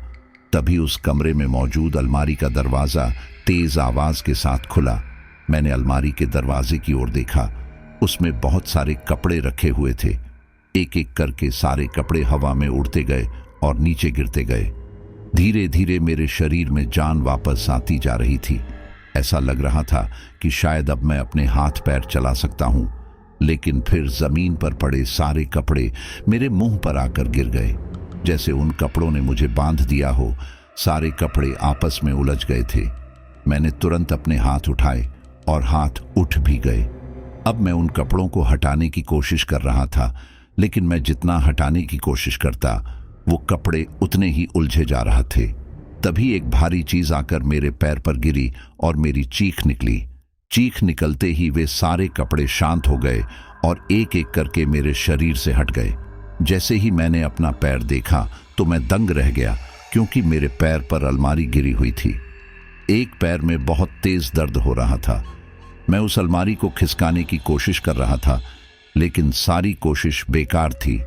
तभी उस कमरे में मौजूद अलमारी का दरवाज़ा तेज आवाज़ के साथ खुला। मैंने अलमारी के दरवाजे की ओर देखा। उसमें बहुत सारे कपड़े रखे हुए थे। एक एक करके सारे कपड़े हवा में उड़ते गए और नीचे गिरते गए। धीरे धीरे मेरे शरीर में जान वापस आती जा रही थी। ऐसा लग रहा था कि शायद अब मैं अपने हाथ पैर चला सकता हूं। लेकिन फिर जमीन पर पड़े सारे कपड़े मेरे मुंह पर आकर गिर गए, जैसे उन कपड़ों ने मुझे बांध दिया हो। सारे कपड़े आपस में उलझ गए थे। मैंने तुरंत अपने हाथ उठाए और हाथ उठ भी गए। अब मैं उन कपड़ों को हटाने की कोशिश कर रहा था, लेकिन मैं जितना हटाने की कोशिश करता, वो कपड़े उतने ही उलझे जा रहे थे। तभी एक भारी चीज आकर मेरे पैर पर गिरी और मेरी चीख निकली। चीख निकलते ही वे सारे कपड़े शांत हो गए और एक एक करके मेरे शरीर से हट गए। जैसे ही मैंने अपना पैर देखा तो मैं दंग रह गया, क्योंकि मेरे पैर पर अलमारी गिरी हुई थी। एक पैर में बहुत तेज दर्द हो रहा था। मैं उस अलमारी को खिसकाने की कोशिश कर रहा था, लेकिन सारी कोशिश बेकार थी।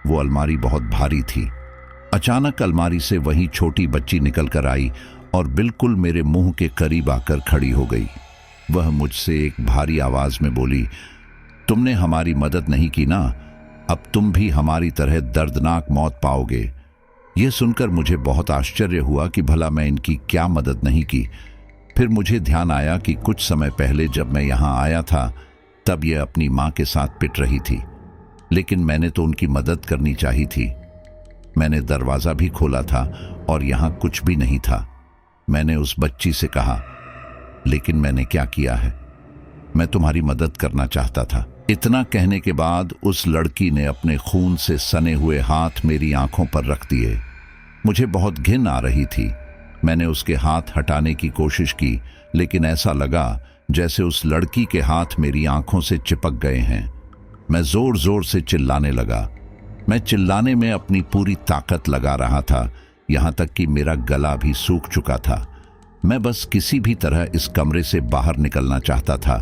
वो अलमारी बहुत भारी थी। अचानक अलमारी से वही छोटी बच्ची निकल कर आई और बिल्कुल मेरे मुंह के करीब आकर खड़ी हो गई। वह मुझसे एक भारी आवाज में बोली, तुमने हमारी मदद नहीं की ना, अब तुम भी हमारी तरह दर्दनाक मौत पाओगे। यह सुनकर मुझे बहुत आश्चर्य हुआ कि भला मैं इनकी क्या मदद नहीं की। फिर मुझे ध्यान आया कि कुछ समय पहले जब मैं यहाँ आया था, तब यह अपनी माँ के साथ पिट रही थी, लेकिन मैंने तो उनकी मदद करनी चाहिए थी। मैंने दरवाज़ा भी खोला था और यहाँ कुछ भी नहीं था। मैंने उस बच्ची से कहा, लेकिन मैंने क्या किया है? मैं तुम्हारी मदद करना चाहता था। इतना कहने के बाद उस लड़की ने अपने खून से सने हुए हाथ मेरी आंखों पर रख दिए। मुझे बहुत घिन आ रही थी। मैंने उसके हाथ हटाने की कोशिश की, लेकिन ऐसा लगा जैसे उस लड़की के हाथ मेरी आंखों से चिपक गए हैं। मैं जोर जोर से चिल्लाने लगा। मैं चिल्लाने में अपनी पूरी ताकत लगा रहा था, यहां तक कि मेरा गला भी सूख चुका था। मैं बस किसी भी तरह इस कमरे से बाहर निकलना चाहता था।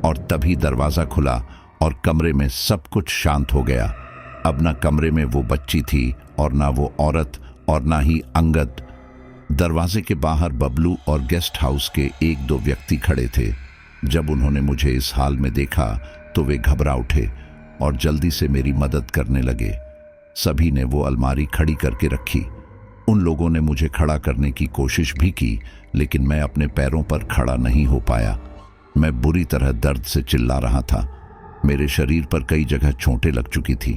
और तभी दरवाजा खुला और कमरे में सब कुछ शांत हो गया। अब ना कमरे में वो बच्ची थी और ना वो औरत और ना ही अंगद। दरवाजे के बाहर बबलू और गेस्ट हाउस के एक दो व्यक्ति खड़े थे। जब उन्होंने मुझे इस हाल में देखा तो वे घबरा उठे और जल्दी से मेरी मदद करने लगे। सभी ने वो अलमारी खड़ी करके रखी। उन लोगों ने मुझे खड़ा करने की कोशिश भी की, लेकिन मैं अपने पैरों पर खड़ा नहीं हो पाया। मैं बुरी तरह दर्द से चिल्ला रहा था। मेरे शरीर पर कई जगह चोटें लग चुकी थी।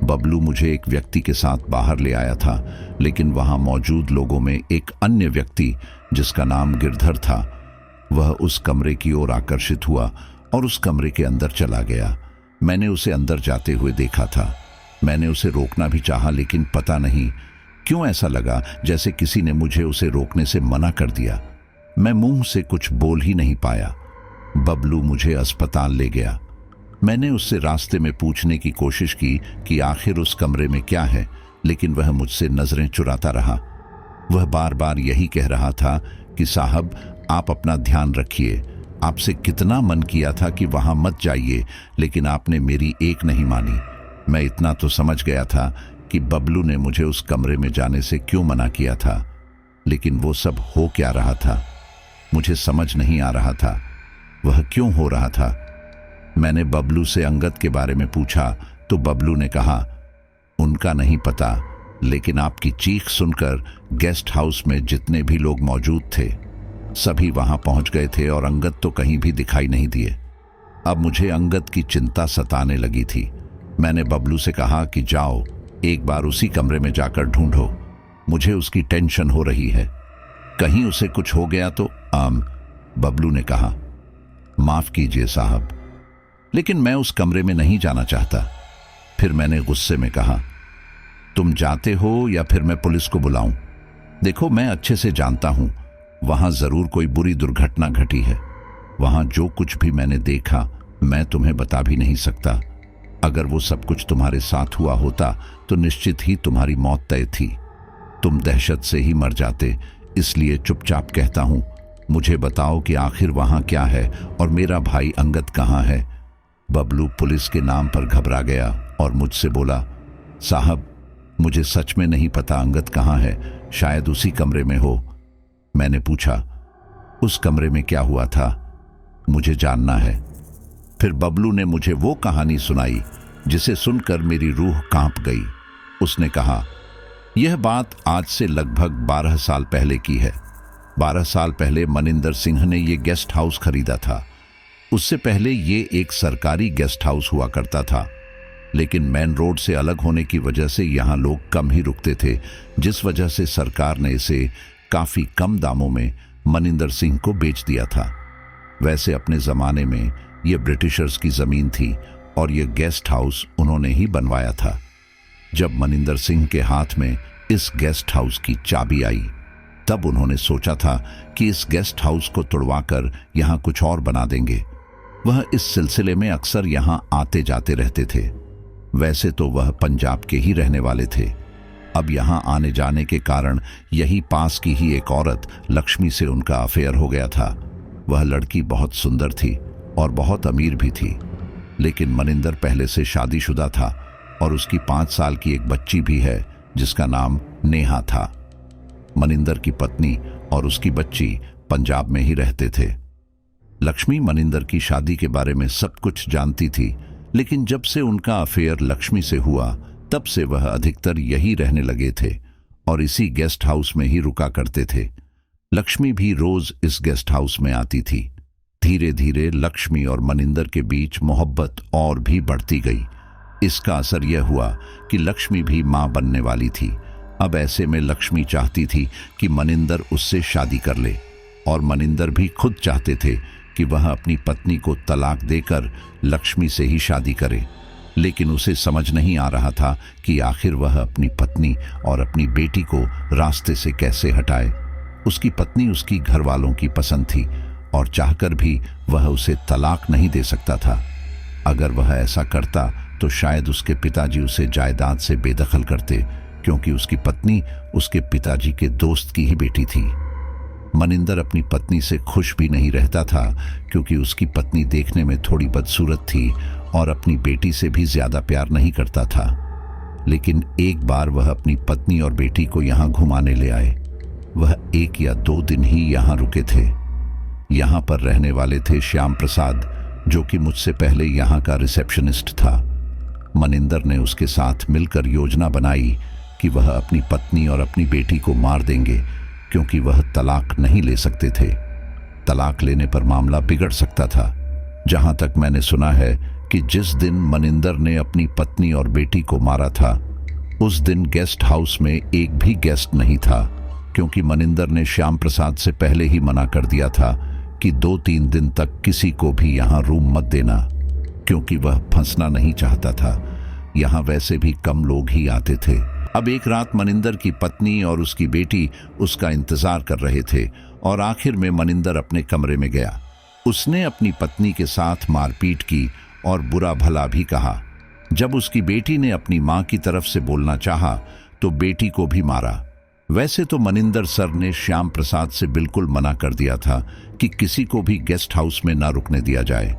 बबलू मुझे एक व्यक्ति के साथ बाहर ले आया था, लेकिन वहां मौजूद लोगों में एक अन्य व्यक्ति जिसका नाम गिरधर था, वह उस कमरे की ओर आकर्षित हुआ और उस कमरे के अंदर चला गया। मैंने उसे अंदर जाते हुए देखा था। मैंने उसे रोकना भी चाहा, लेकिन पता नहीं क्यों ऐसा लगा जैसे किसी ने मुझे उसे रोकने से मना कर दिया। मैं मुंह से कुछ बोल ही नहीं पाया। बबलू मुझे अस्पताल ले गया। मैंने उससे रास्ते में पूछने की कोशिश की कि आखिर उस कमरे में क्या है, लेकिन वह मुझसे नजरें चुराता रहा। वह बार बार यही कह रहा था कि साहब, आप अपना ध्यान रखिए। आपसे कितना मन किया था कि वहां मत जाइए, लेकिन आपने मेरी एक नहीं मानी। मैं इतना तो समझ गया था कि बबलू ने मुझे उस कमरे में जाने से क्यों मना किया था, लेकिन वो सब हो क्या रहा था मुझे समझ नहीं आ रहा था। वह क्यों हो रहा था? मैंने बबलू से अंगद के बारे में पूछा तो बबलू ने कहा, उनका नहीं पता, लेकिन आपकी चीख सुनकर गेस्ट हाउस में जितने भी लोग मौजूद थे सभी वहां पहुंच गए थे और अंगद तो कहीं भी दिखाई नहीं दिए। अब मुझे अंगद की चिंता सताने लगी थी। मैंने बबलू से कहा कि जाओ एक बार उसी कमरे में जाकर ढूंढो, मुझे उसकी टेंशन हो रही है, कहीं उसे कुछ हो गया तो। बबलू ने कहा, माफ कीजिए साहब, लेकिन मैं उस कमरे में नहीं जाना चाहता। फिर मैंने गुस्से में कहा, तुम जाते हो या फिर मैं पुलिस को बुलाऊं? देखो, मैं अच्छे से जानता हूं वहां जरूर कोई बुरी दुर्घटना घटी है। वहां जो कुछ भी मैंने देखा मैं तुम्हें बता भी नहीं सकता। अगर वो सब कुछ तुम्हारे साथ हुआ होता तो निश्चित ही तुम्हारी मौत तय थी। तुम दहशत से ही मर जाते, इसलिए चुपचाप कहता हूं, मुझे बताओ कि आखिर वहां क्या है और मेरा भाई अंगद कहां है। बबलू पुलिस के नाम पर घबरा गया और मुझसे बोला, साहब, मुझे सच में नहीं पता अंगद कहां है, शायद उसी कमरे में हो। मैंने पूछा, उस कमरे में क्या हुआ था? मुझे जानना है। फिर बबलू ने मुझे वो कहानी सुनाई जिसे सुनकर मेरी रूह कांप गई। उसने कहा, यह बात आज से लगभग 12 साल पहले की है। 12 साल पहले मनिंदर सिंह ने ये गेस्ट हाउस खरीदा था। उससे पहले ये एक सरकारी गेस्ट हाउस हुआ करता था, लेकिन मेन रोड से अलग होने की वजह से यहाँ लोग कम ही रुकते थे, जिस वजह से सरकार ने इसे काफी कम दामों में मनिंदर सिंह को बेच दिया था। वैसे अपने जमाने में ये ब्रिटिशर्स की जमीन थी और ये गेस्ट हाउस उन्होंने ही बनवाया था। जब मनिंदर सिंह के हाथ में इस गेस्ट हाउस की चाबी आई, तब उन्होंने सोचा था कि इस गेस्ट हाउस को तुड़वाकर यहाँ कुछ और बना देंगे। वह इस सिलसिले में अक्सर यहाँ आते जाते रहते थे। वैसे तो वह पंजाब के ही रहने वाले थे। अब यहाँ आने जाने के कारण यही पास की ही एक औरत लक्ष्मी से उनका अफेयर हो गया था। वह लड़की बहुत सुंदर थी और बहुत अमीर भी थी, लेकिन मनिंदर पहले से शादीशुदा था और उसकी 5 साल की एक बच्ची भी है जिसका नाम नेहा था। मनिंदर की पत्नी और उसकी बच्ची पंजाब में ही रहते थे। लक्ष्मी मनिंदर की शादी के बारे में सब कुछ जानती थी, लेकिन जब से उनका अफेयर लक्ष्मी से हुआ तब से वह अधिकतर यही रहने लगे थे और इसी गेस्ट हाउस में ही रुका करते थे। लक्ष्मी भी रोज इस गेस्ट हाउस में आती थी। धीरे धीरे लक्ष्मी और मनिंदर के बीच मोहब्बत और भी बढ़ती गई। इसका असर यह हुआ कि लक्ष्मी भी मां बनने वाली थी। अब ऐसे में लक्ष्मी चाहती थी कि मनिंदर उससे शादी कर ले और मनिंदर भी खुद चाहते थे कि वह अपनी पत्नी को तलाक देकर लक्ष्मी से ही शादी करे, लेकिन उसे समझ नहीं आ रहा था कि आखिर वह अपनी पत्नी और अपनी बेटी को रास्ते से कैसे हटाए। उसकी पत्नी उसकी घरवालों की पसंद थी और चाहकर भी वह उसे तलाक नहीं दे सकता था। अगर वह ऐसा करता तो शायद उसके पिताजी उसे जायदाद से बेदखल करते, क्योंकि उसकी पत्नी उसके पिताजी के दोस्त की ही बेटी थी। मनिंदर अपनी पत्नी से खुश भी नहीं रहता था, क्योंकि उसकी पत्नी देखने में थोड़ी बदसूरत थी और अपनी बेटी से भी ज्यादा प्यार नहीं करता था। लेकिन एक बार वह अपनी पत्नी और बेटी को यहाँ घुमाने ले आए। वह 1 या 2 दिन ही यहाँ रुके थे। यहाँ पर रहने वाले थे श्याम प्रसाद, जो कि मुझसे पहले यहाँ का रिसेप्शनिस्ट था। मनिंदर ने उसके साथ मिलकर योजना बनाई कि वह अपनी पत्नी और अपनी बेटी को मार देंगे, क्योंकि वह तलाक नहीं ले सकते थे। तलाक लेने पर मामला बिगड़ सकता था। जहां तक मैंने सुना है कि जिस दिन मनिंदर ने अपनी पत्नी और बेटी को मारा था, उस दिन गेस्ट हाउस में एक भी गेस्ट नहीं था, क्योंकि मनिंदर ने श्याम प्रसाद से पहले ही मना कर दिया था कि 2-3 दिन तक किसी को भी यहाँ रूम मत देना, क्योंकि वह फंसना नहीं चाहता था। यहाँ वैसे भी कम लोग ही आते थे। अब एक रात मनिंदर की पत्नी और उसकी बेटी उसका इंतजार कर रहे थे और आखिर में मनिंदर अपने कमरे में गया। उसने अपनी पत्नी के साथ मारपीट की और बुरा भला भी कहा। जब उसकी बेटी ने अपनी मां की तरफ से बोलना चाहा तो बेटी को भी मारा। वैसे तो मनिंदर सर ने श्याम प्रसाद से बिल्कुल मना कर दिया था कि किसी को भी गेस्ट हाउस में ना रुकने दिया जाए,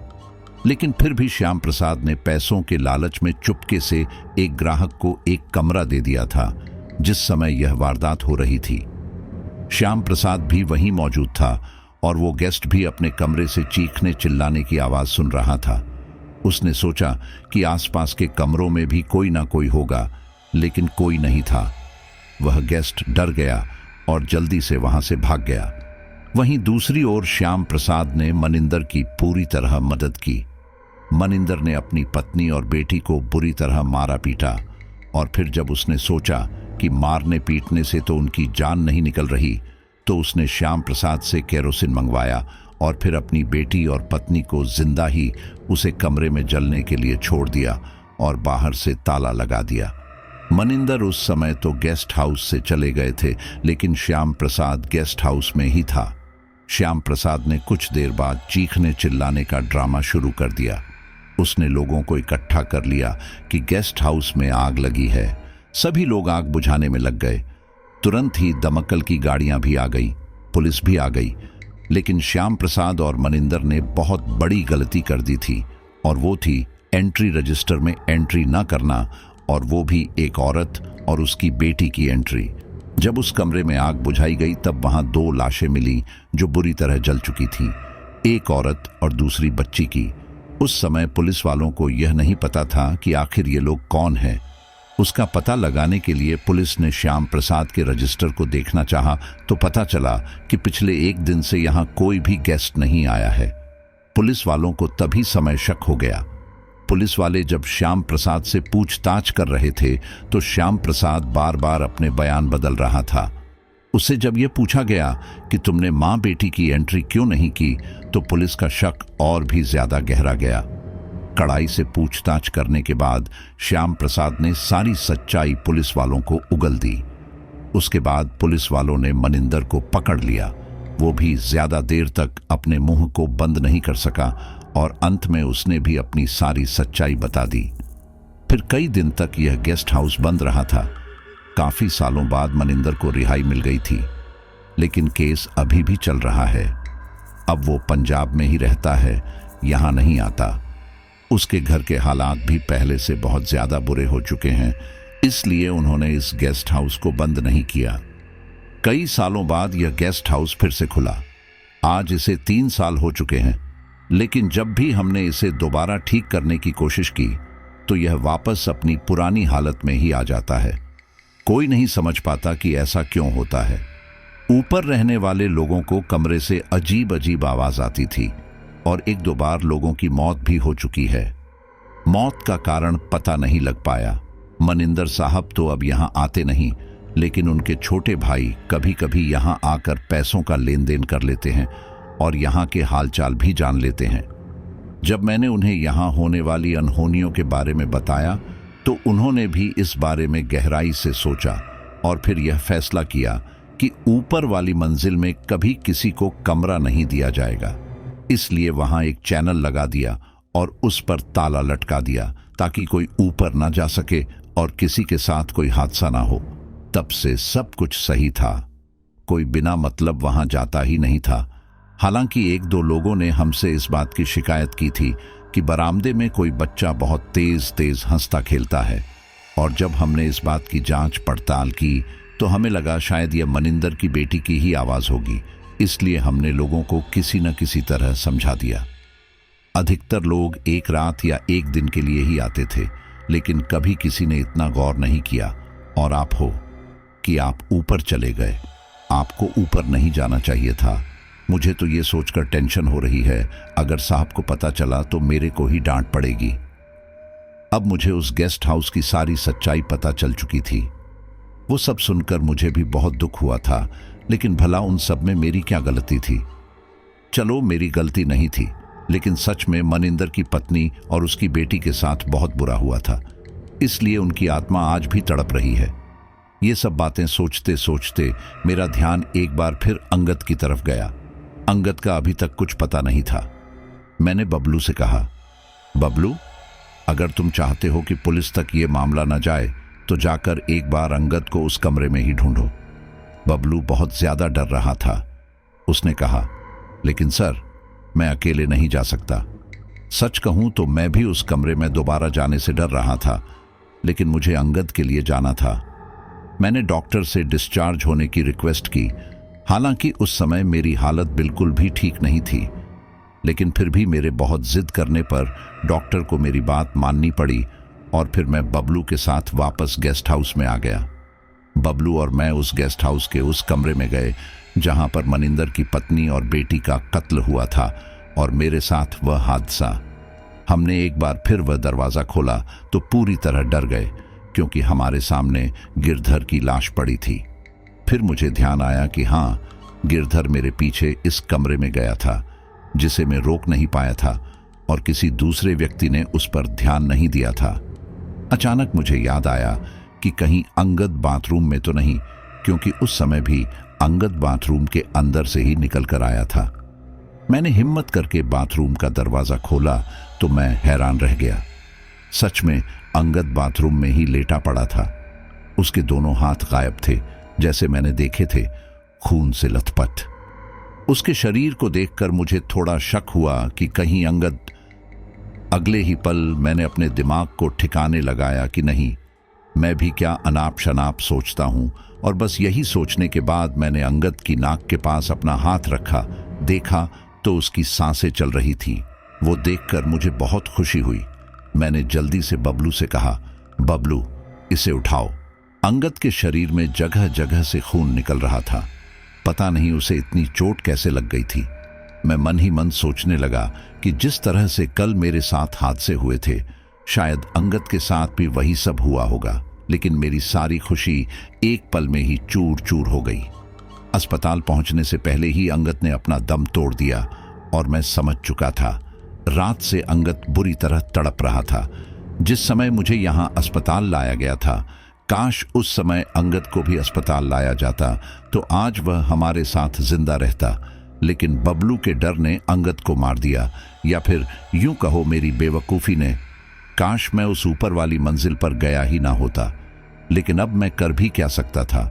लेकिन फिर भी श्याम प्रसाद ने पैसों के लालच में चुपके से एक ग्राहक को एक कमरा दे दिया था जिस समय यह वारदात हो रही थी। श्याम प्रसाद भी वहीं मौजूद था और वो गेस्ट भी अपने कमरे से चीखने चिल्लाने की आवाज सुन रहा था। उसने सोचा कि आसपास के कमरों में भी कोई ना कोई होगा, लेकिन कोई नहीं था। वह गेस्ट डर गया और जल्दी से वहां से भाग गया। वहीं दूसरी ओर श्याम प्रसाद ने मनिंदर की पूरी तरह मदद की। मनिंदर ने अपनी पत्नी और बेटी को बुरी तरह मारा पीटा, और फिर जब उसने सोचा कि मारने पीटने से तो उनकी जान नहीं निकल रही, तो उसने श्याम प्रसाद से केरोसिन मंगवाया और फिर अपनी बेटी और पत्नी को जिंदा ही उसे कमरे में जलने के लिए छोड़ दिया और बाहर से ताला लगा दिया। मनिंदर उस समय तो गेस्ट हाउस से चले गए थे, लेकिन श्याम प्रसाद गेस्ट हाउस में ही था। श्याम प्रसाद ने कुछ देर बाद चीखने चिल्लाने का ड्रामा शुरू कर दिया। उसने लोगों को इकट्ठा कर लिया कि गेस्ट हाउस में आग लगी है। सभी लोग आग बुझाने में लग गए। तुरंत ही दमकल की गाड़ियां भी आ गई, पुलिस भी आ गई। लेकिन श्याम प्रसाद और मनिंदर ने बहुत बड़ी गलती कर दी थी, और वो थी एंट्री रजिस्टर में एंट्री ना करना, और वो भी एक औरत और उसकी बेटी की एंट्री। जब उस कमरे में आग बुझाई गई तब वहां 2 लाशें मिली जो बुरी तरह जल चुकी थी, एक औरत और दूसरी बच्ची की। उस समय पुलिस वालों को यह नहीं पता था कि आखिर ये लोग कौन हैं। उसका पता लगाने के लिए पुलिस ने श्याम प्रसाद के रजिस्टर को देखना चाहा तो पता चला कि पिछले 1 दिन से यहाँ कोई भी गेस्ट नहीं आया है। पुलिस वालों को तभी समय शक हो गया। पुलिस वाले जब श्याम प्रसाद से पूछताछ कर रहे थे तो श्याम प्रसाद बार बार अपने बयान बदल रहा था। उससे जब यह पूछा गया कि तुमने मां बेटी की एंट्री क्यों नहीं की, तो पुलिस का शक और भी ज्यादा गहरा गया। कड़ाई से पूछताछ करने के बाद श्याम प्रसाद ने सारी सच्चाई पुलिस वालों को उगल दी। उसके बाद पुलिस वालों ने मनिंदर को पकड़ लिया। वो भी ज्यादा देर तक अपने मुंह को बंद नहीं कर सका और अंत में उसने भी अपनी सारी सच्चाई बता दी। फिर कई दिन तक यह गेस्ट हाउस बंद रहा था। काफी सालों बाद मनिंदर को रिहाई मिल गई थी, लेकिन केस अभी भी चल रहा है। अब वो पंजाब में ही रहता है, यहां नहीं आता। उसके घर के हालात भी पहले से बहुत ज्यादा बुरे हो चुके हैं, इसलिए उन्होंने इस गेस्ट हाउस को बंद नहीं किया। कई सालों बाद यह गेस्ट हाउस फिर से खुला। आज इसे 3 साल हो चुके हैं, लेकिन जब भी हमने इसे दोबारा ठीक करने की कोशिश की तो यह वापस अपनी पुरानी हालत में ही आ जाता है। कोई नहीं समझ पाता कि ऐसा क्यों होता है। ऊपर रहने वाले लोगों को कमरे से अजीब अजीब आवाज आती थी और 1-2 बार लोगों की मौत भी हो चुकी है। मौत का कारण पता नहीं लग पाया। मनिंदर साहब तो अब यहाँ आते नहीं, लेकिन उनके छोटे भाई कभी कभी यहाँ आकर पैसों का लेन देन कर लेते हैं और यहाँ के हालचाल भी जान लेते हैं। जब मैंने उन्हें यहाँ होने वाली अनहोनियों के बारे में बताया तो उन्होंने भी इस बारे में गहराई से सोचा और फिर यह फैसला किया कि ऊपर वाली मंजिल में कभी किसी को कमरा नहीं दिया जाएगा। इसलिए वहां एक चैनल लगा दिया और उस पर ताला लटका दिया ताकि कोई ऊपर ना जा सके और किसी के साथ कोई हादसा ना हो। तब से सब कुछ सही था। कोई बिना मतलब वहां जाता ही नहीं था। हालांकि एक दो लोगों ने हमसे इस बात की शिकायत की थी कि बरामदे में कोई बच्चा बहुत तेज तेज हंसता खेलता है, और जब हमने इस बात की जांच पड़ताल की तो हमें लगा शायद यह मनिंदर की बेटी की ही आवाज होगी। इसलिए हमने लोगों को किसी न किसी तरह समझा दिया। अधिकतर लोग एक रात या एक दिन के लिए ही आते थे, लेकिन कभी किसी ने इतना गौर नहीं किया। और आप हो कि आप ऊपर चले गए। आपको ऊपर नहीं जाना चाहिए था। मुझे तो ये सोचकर टेंशन हो रही है, अगर साहब को पता चला तो मेरे को ही डांट पड़ेगी। अब मुझे उस गेस्ट हाउस की सारी सच्चाई पता चल चुकी थी। वो सब सुनकर मुझे भी बहुत दुख हुआ था, लेकिन भला उन सब में मेरी क्या गलती थी? चलो, मेरी गलती नहीं थी, लेकिन सच में मनिंदर की पत्नी और उसकी बेटी के साथ बहुत बुरा हुआ था। इसलिए उनकी आत्मा आज भी तड़प रही है। ये सब बातें सोचते सोचते मेरा ध्यान एक बार फिर अंगद की तरफ गया। अंगद का अभी तक कुछ पता नहीं था। मैंने बबलू से कहा, बबलू, अगर तुम चाहते हो कि पुलिस तक ये मामला न जाए तो जाकर एक बार अंगद को उस कमरे में ही ढूंढो। बबलू बहुत ज्यादा डर रहा था। उसने कहा, लेकिन सर, मैं अकेले नहीं जा सकता। सच कहूं तो मैं भी उस कमरे में दोबारा जाने से डर रहा था, लेकिन मुझे अंगद के लिए जाना था। मैंने डॉक्टर से डिस्चार्ज होने की रिक्वेस्ट की। हालांकि उस समय मेरी हालत बिल्कुल भी ठीक नहीं थी, लेकिन फिर भी मेरे बहुत जिद करने पर डॉक्टर को मेरी बात माननी पड़ी और फिर मैं बबलू के साथ वापस गेस्ट हाउस में आ गया। बबलू और मैं उस गेस्ट हाउस के उस कमरे में गए जहां पर मनिंदर की पत्नी और बेटी का कत्ल हुआ था और मेरे साथ वह हादसा। हमने एक बार फिर वह दरवाज़ा खोला तो पूरी तरह डर गए, क्योंकि हमारे सामने गिरधर की लाश पड़ी थी। फिर मुझे ध्यान आया कि हाँ, गिरधर मेरे पीछे इस कमरे में गया था, जिसे मैं रोक नहीं पाया था और किसी दूसरे व्यक्ति ने उस पर ध्यान नहीं दिया था। अचानक मुझे याद आया कि कहीं अंगद बाथरूम में तो नहीं, क्योंकि उस समय भी अंगद बाथरूम के अंदर से ही निकल कर आया था। मैंने हिम्मत करके बाथरूम का दरवाज़ा खोला तो मैं हैरान रह गया। सच में अंगद बाथरूम में ही लेटा पड़ा था। उसके दोनों हाथ गायब थे, जैसे मैंने देखे थे, खून से लथपथ। उसके शरीर को देखकर मुझे थोड़ा शक हुआ कि कहीं अंगद। अगले ही पल मैंने अपने दिमाग को ठिकाने लगाया कि नहीं, मैं भी क्या अनाप शनाप सोचता हूं, और बस यही सोचने के बाद मैंने अंगद की नाक के पास अपना हाथ रखा। देखा तो उसकी सांसें चल रही थी। वो देखकर मुझे बहुत खुशी हुई। मैंने जल्दी से बबलू से कहा, बबलू, इसे उठाओ। अंगद के शरीर में जगह जगह से खून निकल रहा था। पता नहीं उसे इतनी चोट कैसे लग गई थी। मैं मन ही मन सोचने लगा कि जिस तरह से कल मेरे साथ हादसे हुए थे, शायद अंगद के साथ भी वही सब हुआ होगा। लेकिन मेरी सारी खुशी एक पल में ही चूर चूर हो गई। अस्पताल पहुंचने से पहले ही अंगद ने अपना दम तोड़ दिया और मैं समझ चुका था। रात से अंगद बुरी तरह तड़प रहा था। जिस समय मुझे यहां अस्पताल लाया गया था, काश उस समय अंगद को भी अस्पताल लाया जाता तो आज वह हमारे साथ जिंदा रहता। लेकिन बबलू के डर ने अंगद को मार दिया, या फिर यूं कहो मेरी बेवकूफ़ी ने। काश मैं उस ऊपर वाली मंजिल पर गया ही ना होता। लेकिन अब मैं कर भी क्या सकता था?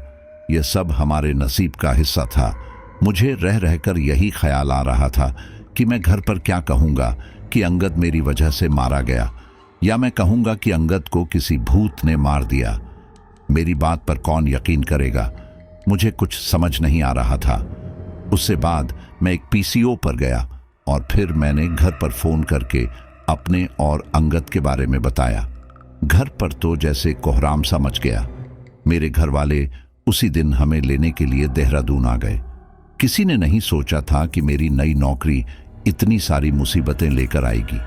यह सब हमारे नसीब का हिस्सा था। मुझे रह रहकर यही ख्याल आ रहा था कि मैं घर पर क्या कहूँगा कि अंगद मेरी वजह से मारा गया, या मैं कहूँगा कि अंगद को किसी भूत ने मार दिया। मेरी बात पर कौन यकीन करेगा? मुझे कुछ समझ नहीं आ रहा था। उससे बाद मैं एक पीसीओ पर गया और फिर मैंने घर पर फ़ोन करके अपने और अंगद के बारे में बताया। घर पर तो जैसे कोहराम सा मच गया। मेरे घर वाले उसी दिन हमें लेने के लिए देहरादून आ गए। किसी ने नहीं सोचा था कि मेरी नई नौकरी इतनी सारी मुसीबतें लेकर आएगी।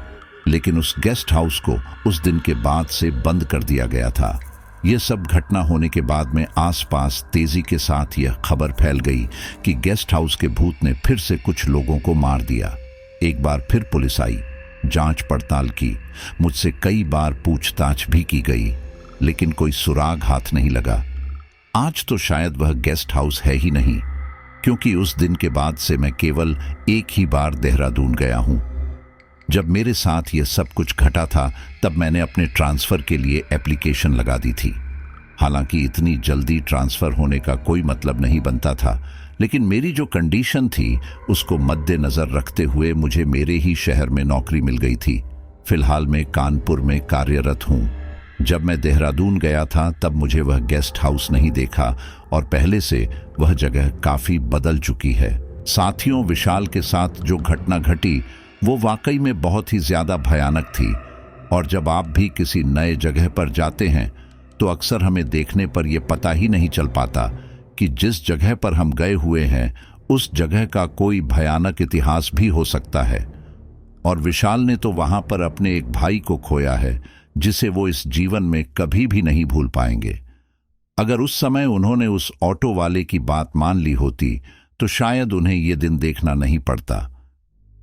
लेकिन उस गेस्ट हाउस को उस दिन के बाद से बंद कर दिया गया था। यह सब घटना होने के बाद में आसपास तेजी के साथ यह खबर फैल गई कि गेस्ट हाउस के भूत ने फिर से कुछ लोगों को मार दिया। एक बार फिर पुलिस आई, जांच पड़ताल की, मुझसे कई बार पूछताछ भी की गई, लेकिन कोई सुराग हाथ नहीं लगा। आज तो शायद वह गेस्ट हाउस है ही नहीं, क्योंकि उस दिन के बाद से मैं केवल एक ही बार देहरादून गया हूं। जब मेरे साथ ये सब कुछ घटा था तब मैंने अपने ट्रांसफ़र के लिए एप्लीकेशन लगा दी थी। हालांकि इतनी जल्दी ट्रांसफ़र होने का कोई मतलब नहीं बनता था, लेकिन मेरी जो कंडीशन थी उसको मद्देनज़र रखते हुए मुझे मेरे ही शहर में नौकरी मिल गई थी। फिलहाल मैं कानपुर में कार्यरत हूँ। जब मैं देहरादून गया था तब मुझे वह गेस्ट हाउस नहीं देखा और पहले से वह जगह काफ़ी बदल चुकी है। साथियों, विशाल के साथ जो घटना घटी वो वाकई में बहुत ही ज़्यादा भयानक थी। और जब आप भी किसी नए जगह पर जाते हैं तो अक्सर हमें देखने पर यह पता ही नहीं चल पाता कि जिस जगह पर हम गए हुए हैं उस जगह का कोई भयानक इतिहास भी हो सकता है। और विशाल ने तो वहां पर अपने एक भाई को खोया है जिसे वो इस जीवन में कभी भी नहीं भूल पाएंगे। अगर उस समय उन्होंने उस ऑटो वाले की बात मान ली होती तो शायद उन्हें ये दिन देखना नहीं पड़ता।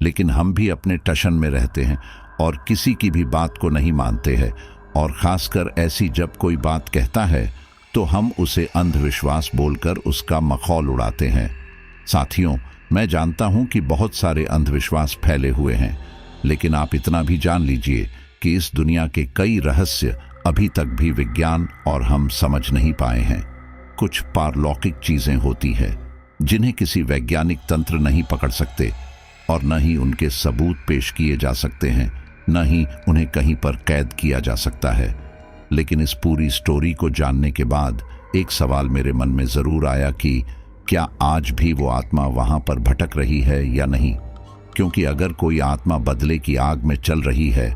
लेकिन हम भी अपने टशन में रहते हैं और किसी की भी बात को नहीं मानते हैं, और खासकर ऐसी जब कोई बात कहता है तो हम उसे अंधविश्वास बोलकर उसका मखौल उड़ाते हैं। साथियों, मैं जानता हूं कि बहुत सारे अंधविश्वास फैले हुए हैं, लेकिन आप इतना भी जान लीजिए कि इस दुनिया के कई रहस्य अभी तक भी विज्ञान और हम समझ नहीं पाए हैं। कुछ पारलौकिक चीजें होती हैं जिन्हें किसी वैज्ञानिक तंत्र नहीं पकड़ सकते और न ही उनके सबूत पेश किए जा सकते हैं, न ही उन्हें कहीं पर कैद किया जा सकता है। लेकिन इस पूरी स्टोरी को जानने के बाद एक सवाल मेरे मन में जरूर आया कि क्या आज भी वो आत्मा वहां पर भटक रही है या नहीं। क्योंकि अगर कोई आत्मा बदले की आग में चल रही है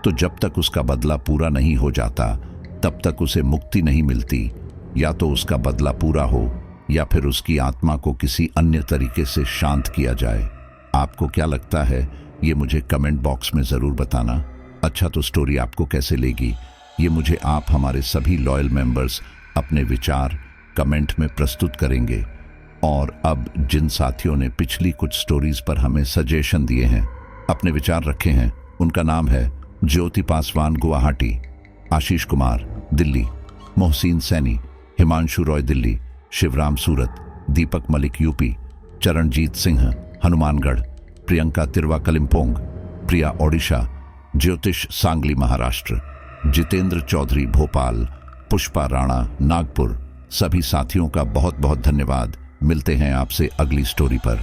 तो जब तक उसका बदला पूरा नहीं हो जाता तब तक उसे मुक्ति नहीं मिलती। या तो उसका बदला पूरा हो या फिर उसकी आत्मा को किसी अन्य तरीके से शांत किया जाए। आपको क्या लगता है, ये मुझे कमेंट बॉक्स में ज़रूर बताना। अच्छा, तो स्टोरी आपको कैसे लगी ये मुझे आप हमारे सभी लॉयल मेंबर्स अपने विचार कमेंट में प्रस्तुत करेंगे। और अब जिन साथियों ने पिछली कुछ स्टोरीज पर हमें सजेशन दिए हैं, अपने विचार रखे हैं, उनका नाम है ज्योति पासवान गुवाहाटी, आशीष कुमार दिल्ली, मोहसिन सैनी, हिमांशु रॉय दिल्ली, शिवराम सूरत, दीपक मलिक यूपी, चरणजीत सिंह हनुमानगढ़, प्रियंका तिरवा कलिम्पोंग, प्रिया ओडिशा, ज्योतिष सांगली महाराष्ट्र, जितेंद्र चौधरी भोपाल, पुष्पा राणा नागपुर। सभी साथियों का बहुत बहुत धन्यवाद। मिलते हैं आपसे अगली स्टोरी पर।